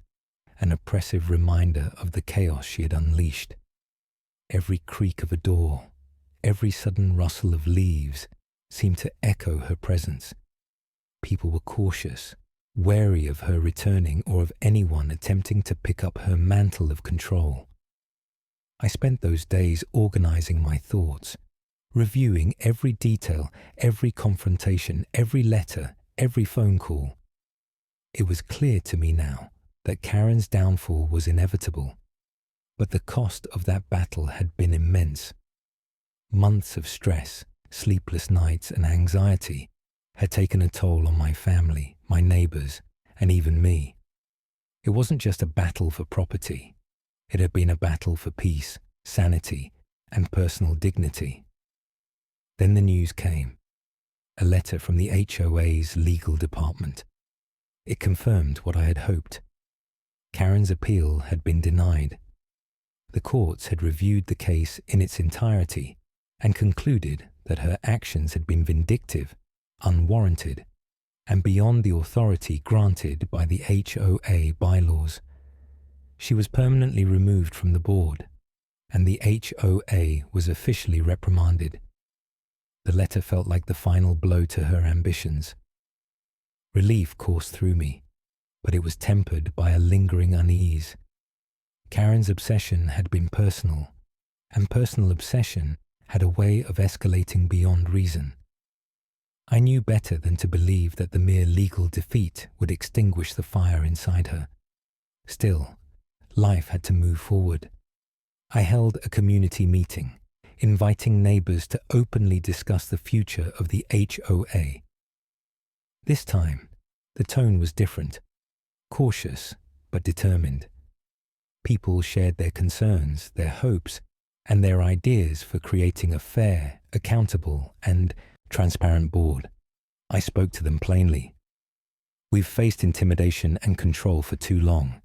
an oppressive reminder of the chaos she had unleashed. Every creak of a door, every sudden rustle of leaves seemed to echo her presence. People were cautious, wary of her returning or of anyone attempting to pick up her mantle of control. I spent those days organizing my thoughts, reviewing every detail, every confrontation, every letter, every phone call. It was clear to me now that Karen's downfall was inevitable, but the cost of that battle had been immense. Months of stress, sleepless nights, and anxiety had taken a toll on my family, my neighbors, and even me. It wasn't just a battle for property. It had been a battle for peace, sanity, and personal dignity. Then the news came. A letter from the HOA's legal department. It confirmed what I had hoped. Karen's appeal had been denied. The courts had reviewed the case in its entirety and concluded that her actions had been vindictive, unwarranted, and beyond the authority granted by the HOA bylaws. She was permanently removed from the board, and the HOA was officially reprimanded. The letter felt like the final blow to her ambitions. Relief coursed through me, but it was tempered by a lingering unease. Karen's obsession had been personal, and personal obsession had a way of escalating beyond reason. I knew better than to believe that the mere legal defeat would extinguish the fire inside her. Still, life had to move forward. I held a community meeting, inviting neighbors to openly discuss the future of the HOA. This time, the tone was different, cautious but determined. People shared their concerns, their hopes, and their ideas for creating a fair, accountable, and transparent board. I spoke to them plainly. We've faced intimidation and control for too long.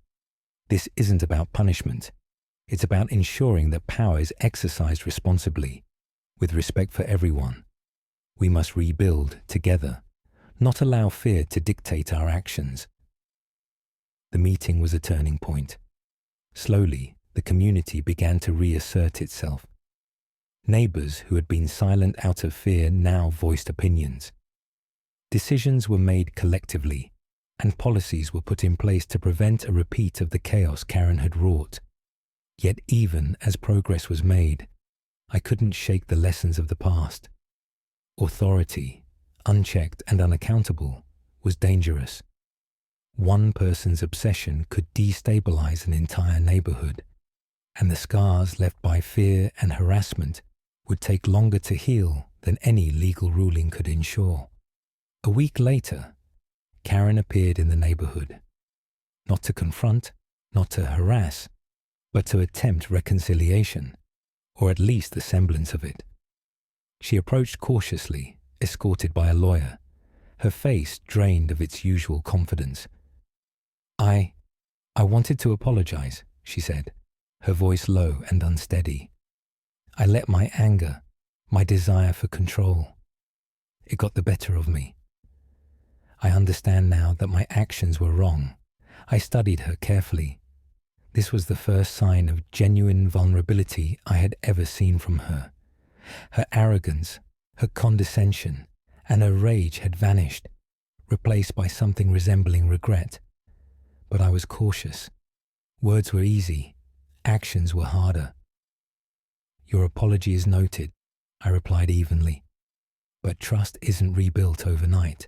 This isn't about punishment. It's about ensuring that power is exercised responsibly, with respect for everyone. We must rebuild together, not allow fear to dictate our actions. The meeting was a turning point. Slowly, the community began to reassert itself. Neighbors who had been silent out of fear now voiced opinions. Decisions were made collectively, and policies were put in place to prevent a repeat of the chaos Karen had wrought. Yet even as progress was made, I couldn't shake the lessons of the past. Authority, unchecked and unaccountable, was dangerous. One person's obsession could destabilize an entire neighborhood, and the scars left by fear and harassment would take longer to heal than any legal ruling could ensure. A week later, Karen appeared in the neighborhood, not to confront, not to harass, but to attempt reconciliation, or at least the semblance of it. She approached cautiously, escorted by a lawyer, her face drained of its usual confidence. I wanted to apologize, she said, her voice low and unsteady. I let my anger, my desire for control, it got the better of me. I understand now that my actions were wrong. I studied her carefully. This was the first sign of genuine vulnerability I had ever seen from her. Her arrogance, her condescension, and her rage had vanished, replaced by something resembling regret. But I was cautious. Words were easy. Actions were harder. Your apology is noted, I replied evenly. But trust isn't rebuilt overnight.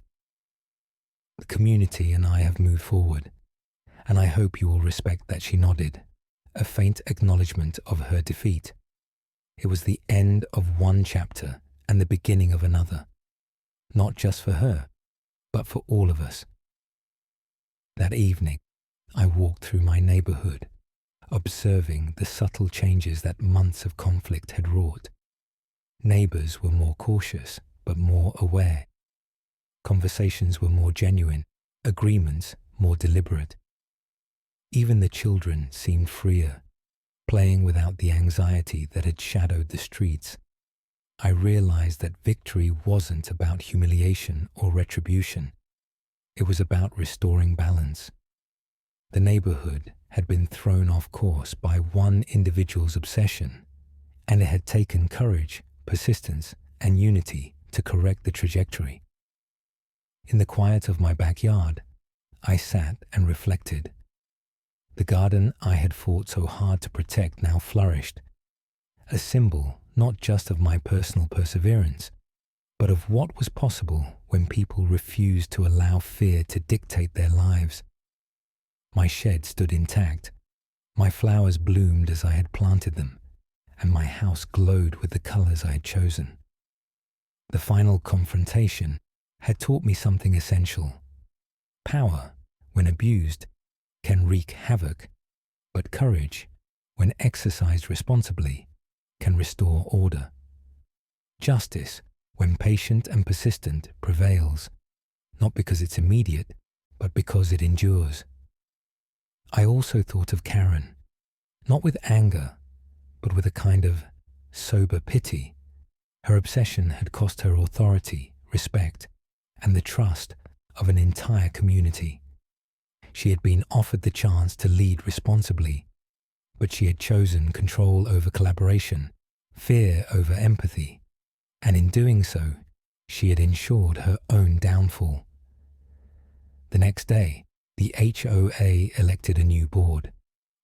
The community and I have moved forward, and I hope you will respect that she nodded, a faint acknowledgement of her defeat. It was the end of one chapter and the beginning of another, not just for her, but for all of us. That evening, I walked through my neighborhood, observing the subtle changes that months of conflict had wrought. Neighbors were more cautious, but more aware. Conversations were more genuine, agreements more deliberate. Even the children seemed freer, playing without the anxiety that had shadowed the streets. I realized that victory wasn't about humiliation or retribution. It was about restoring balance. The neighborhood had been thrown off course by one individual's obsession, and it had taken courage, persistence, and unity to correct the trajectory. In the quiet of my backyard, I sat and reflected. The garden I had fought so hard to protect now flourished, a symbol not just of my personal perseverance, but of what was possible when people refused to allow fear to dictate their lives. My shed stood intact, my flowers bloomed as I had planted them, and my house glowed with the colors I had chosen. The final confrontation had taught me something essential. Power, when abused, can wreak havoc, but courage, when exercised responsibly, can restore order. Justice, when patient and persistent, prevails, not because it's immediate, but because it endures. I also thought of Karen, not with anger, but with a kind of sober pity. Her obsession had cost her authority, respect, and the trust of an entire community. She had been offered the chance to lead responsibly, but she had chosen control over collaboration, fear over empathy, and in doing so, she had ensured her own downfall. The next day, the HOA elected a new board,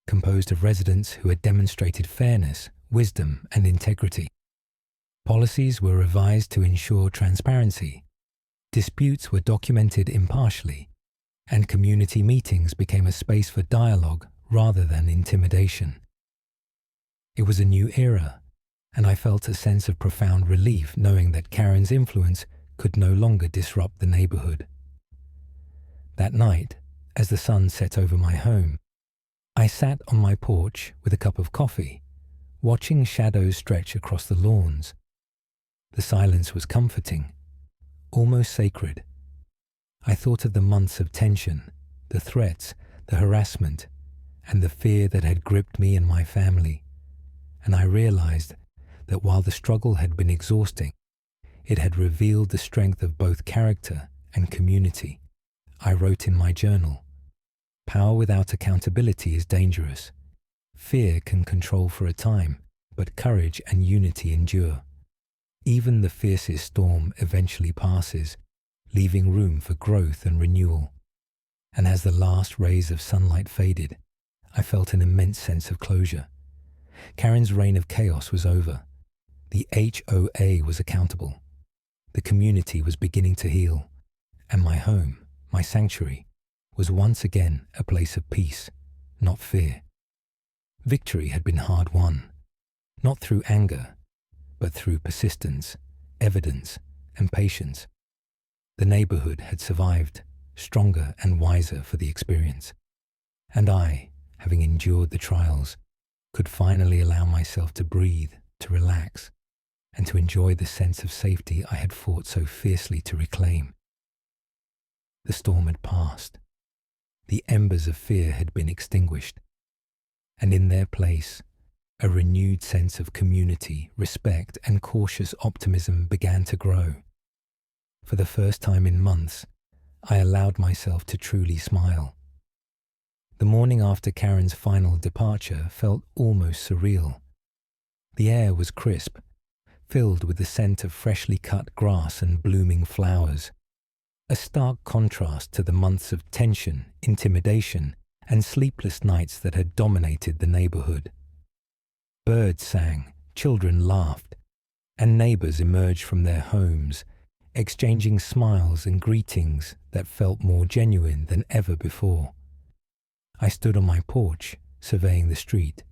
composed of residents who had demonstrated fairness, wisdom, and integrity. Policies were revised to ensure transparency, disputes were documented impartially, and community meetings became a space for dialogue rather than intimidation. It was a new era, and I felt a sense of profound relief knowing that Karen's influence could no longer disrupt the neighborhood. That night, as the sun set over my home, I sat on my porch with a cup of coffee, watching shadows stretch across the lawns. The silence was comforting, almost sacred. I thought of the months of tension, the threats, the harassment, and the fear that had gripped me and my family, and I realized that while the struggle had been exhausting, it had revealed the strength of both character and community. I wrote in my journal, "Power without accountability is dangerous. Fear can control for a time, but courage and unity endure. Even the fiercest storm eventually passes, leaving room for growth and renewal." And as the last rays of sunlight faded, I felt an immense sense of closure. Karen's reign of chaos was over. The HOA was accountable. The community was beginning to heal, and my home, my sanctuary, was once again a place of peace, not fear. Victory had been hard won, not through anger, but through persistence, evidence, and patience. The neighborhood had survived, stronger and wiser for the experience. And I, having endured the trials, could finally allow myself to breathe, to relax, and to enjoy the sense of safety I had fought so fiercely to reclaim. The storm had passed. The embers of fear had been extinguished, and in their place, a renewed sense of community, respect, and cautious optimism began to grow. For the first time in months, I allowed myself to truly smile. The morning after Karen's final departure felt almost surreal. The air was crisp, filled with the scent of freshly cut grass and blooming flowers, a stark contrast to the months of tension, intimidation, and sleepless nights that had dominated the neighborhood. Birds sang, children laughed, and neighbors emerged from their homes, exchanging smiles and greetings that felt more genuine than ever before. I stood on my porch, surveying the street.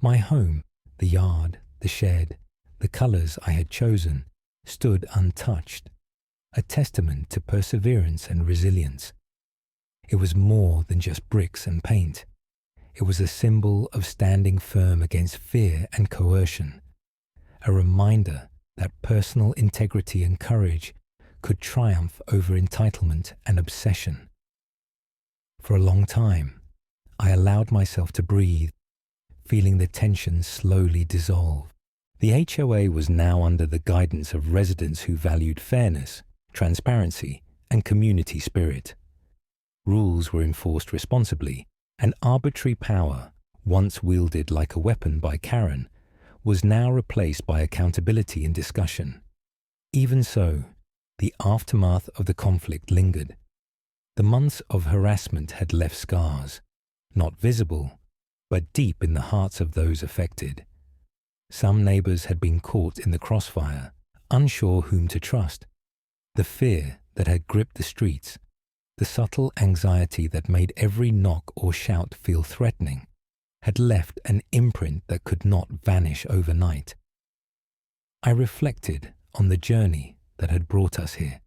My home, the yard, the shed, the colors I had chosen, stood untouched, a testament to perseverance and resilience. It was more than just bricks and paint. It was a symbol of standing firm against fear and coercion, a reminder that personal integrity and courage could triumph over entitlement and obsession. For a long time, I allowed myself to breathe, feeling the tension slowly dissolve. The HOA was now under the guidance of residents who valued fairness, transparency, and community spirit. Rules were enforced responsibly, and arbitrary power, once wielded like a weapon by Karen, was now replaced by accountability and discussion. Even so, the aftermath of the conflict lingered. The months of harassment had left scars, not visible, but deep in the hearts of those affected. Some neighbors had been caught in the crossfire, unsure whom to trust. The fear that had gripped the streets, the subtle anxiety that made every knock or shout feel threatening, had left an imprint that could not vanish overnight. I reflected on the journey that had brought us here.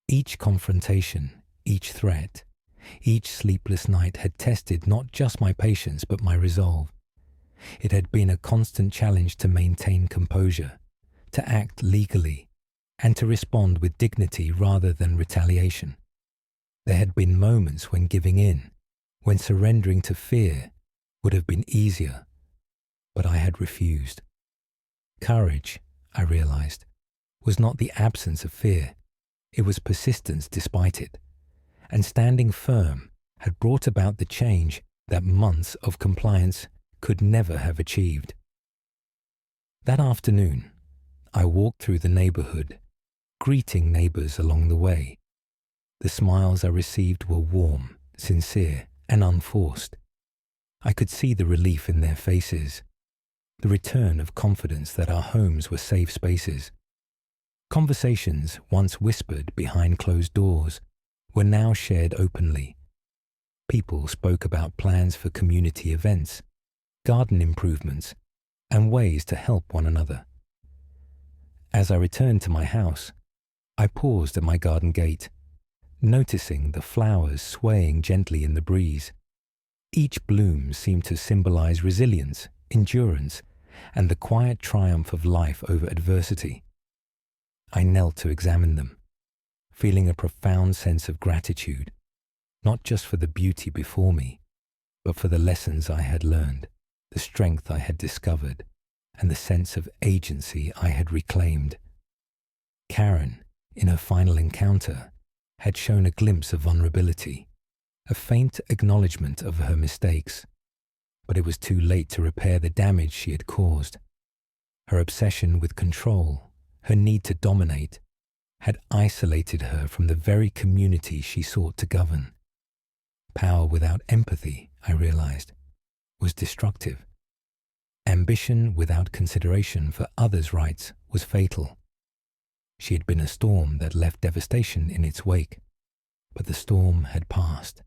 Each confrontation, each threat, each sleepless night had tested not just my patience but my resolve. It had been a constant challenge to maintain composure, to act legally, and to respond with dignity rather than retaliation. There had been moments when giving in, when surrendering to fear, would have been easier, but I had refused. Courage, I realized, was not the absence of fear, it was persistence despite it, and standing firm had brought about the change that months of compliance could never have achieved. That afternoon, I walked through the neighborhood, greeting neighbors along the way. The smiles I received were warm, sincere, and unforced. I could see the relief in their faces, the return of confidence that our homes were safe spaces. Conversations once whispered behind closed doors were now shared openly. People spoke about plans for community events, garden improvements, and ways to help one another. As I returned to my house, I paused at my garden gate, noticing the flowers swaying gently in the breeze. Each bloom seemed to symbolize resilience, endurance, and the quiet triumph of life over adversity. I knelt to examine them, feeling a profound sense of gratitude, not just for the beauty before me, but for the lessons I had learned, the strength I had discovered, and the sense of agency I had reclaimed. Karen, in her final encounter, had shown a glimpse of vulnerability, a faint acknowledgement of her mistakes, but it was too late to repair the damage she had caused. Her obsession with control, her need to dominate, had isolated her from the very community she sought to govern. Power without empathy, I realized, was destructive. Ambition without consideration for others' rights was fatal. She had been a storm that left devastation in its wake, but the storm had passed,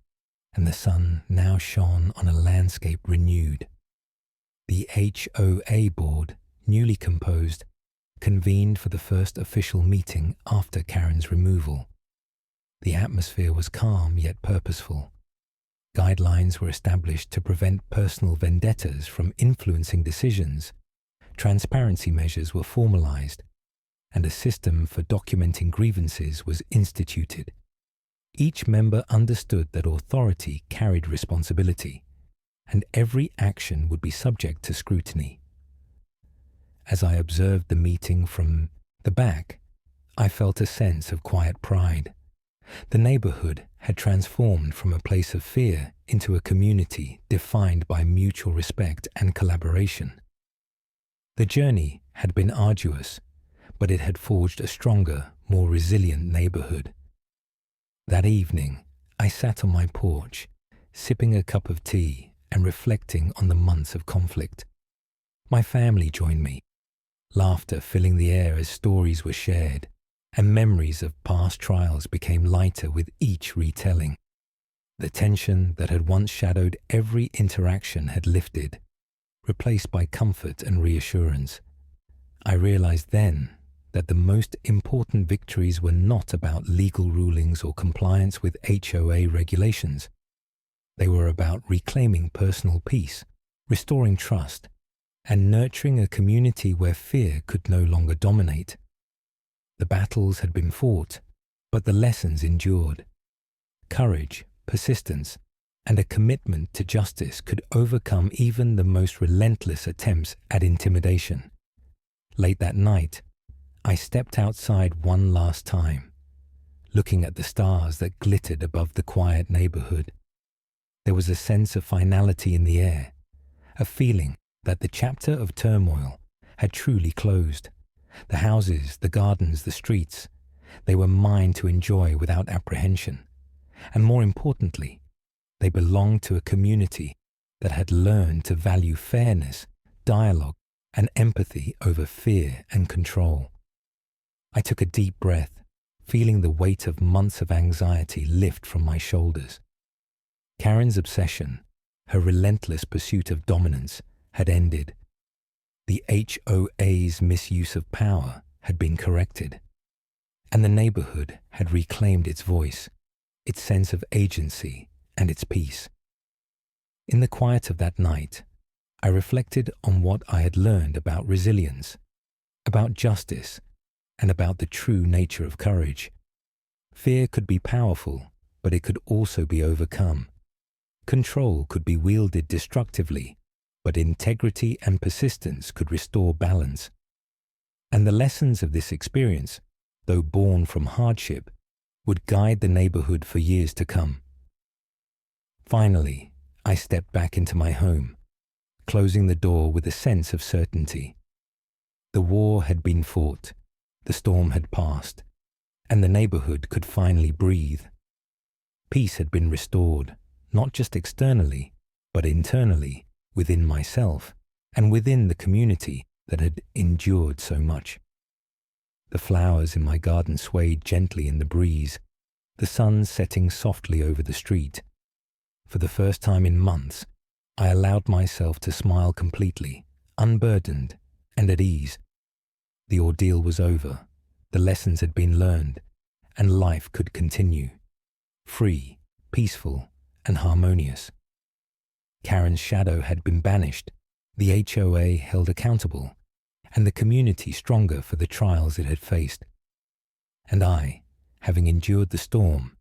and the sun now shone on a landscape renewed. The HOA board, newly composed, convened for the first official meeting after Karen's removal. The atmosphere was calm yet purposeful. Guidelines were established to prevent personal vendettas from influencing decisions. Transparency measures were formalized, and a system for documenting grievances was instituted. Each member understood that authority carried responsibility, and every action would be subject to scrutiny. As I observed the meeting from the back, I felt a sense of quiet pride. The neighborhood had transformed from a place of fear into a community defined by mutual respect and collaboration. The journey had been arduous, but it had forged a stronger, more resilient neighborhood. That evening, I sat on my porch, sipping a cup of tea and reflecting on the months of conflict. My family joined me, laughter filling the air as stories were shared, and memories of past trials became lighter with each retelling. The tension that had once shadowed every interaction had lifted, replaced by comfort and reassurance. I realized then that the most important victories were not about legal rulings or compliance with HOA regulations. They were about reclaiming personal peace, restoring trust, and nurturing a community where fear could no longer dominate. The battles had been fought, but the lessons endured. Courage, persistence, and a commitment to justice could overcome even the most relentless attempts at intimidation. Late that night, I stepped outside one last time, looking at the stars that glittered above the quiet neighborhood. There was a sense of finality in the air, a feeling that the chapter of turmoil had truly closed. The houses, the gardens, the streets, they were mine to enjoy without apprehension. And more importantly, they belonged to a community that had learned to value fairness, dialogue, and empathy over fear and control. I took a deep breath, feeling the weight of months of anxiety lift from my shoulders. Karen's obsession, her relentless pursuit of dominance, had ended. The HOA's misuse of power had been corrected, and the neighborhood had reclaimed its voice, its sense of agency, and its peace. In the quiet of that night, I reflected on what I had learned about resilience, about justice, and about the true nature of courage. Fear could be powerful, but it could also be overcome. Control could be wielded destructively, but integrity and persistence could restore balance. And the lessons of this experience, though born from hardship, would guide the neighborhood for years to come. Finally, I stepped back into my home, closing the door with a sense of certainty. The war had been fought, the storm had passed, and the neighborhood could finally breathe. Peace had been restored, not just externally, but internally, within myself, and within the community that had endured so much. The flowers in my garden swayed gently in the breeze, the sun setting softly over the street. For the first time in months, I allowed myself to smile completely, unburdened and at ease. The ordeal was over, the lessons had been learned, and life could continue, free, peaceful, and harmonious. Karen's shadow had been banished, the HOA held accountable, and the community stronger for the trials it had faced. And I, having endured the storm,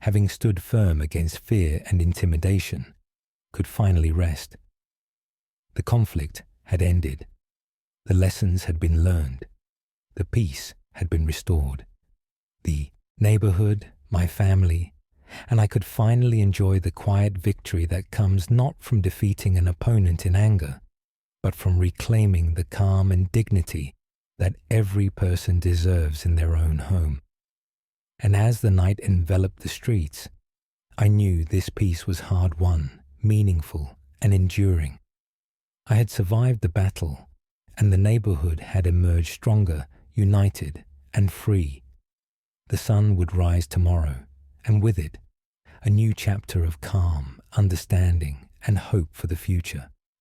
having stood firm against fear and intimidation, could finally rest. The conflict had ended. The lessons had been learned. The peace had been restored. The neighborhood, my family, and I could finally enjoy the quiet victory that comes not from defeating an opponent in anger, but from reclaiming the calm and dignity that every person deserves in their own home. And as the night enveloped the streets, I knew this peace was hard-won, meaningful, and enduring. I had survived the battle, and the neighborhood had emerged stronger, united, and free. The sun would rise tomorrow, and with it, a new chapter of calm, understanding, and hope for the future.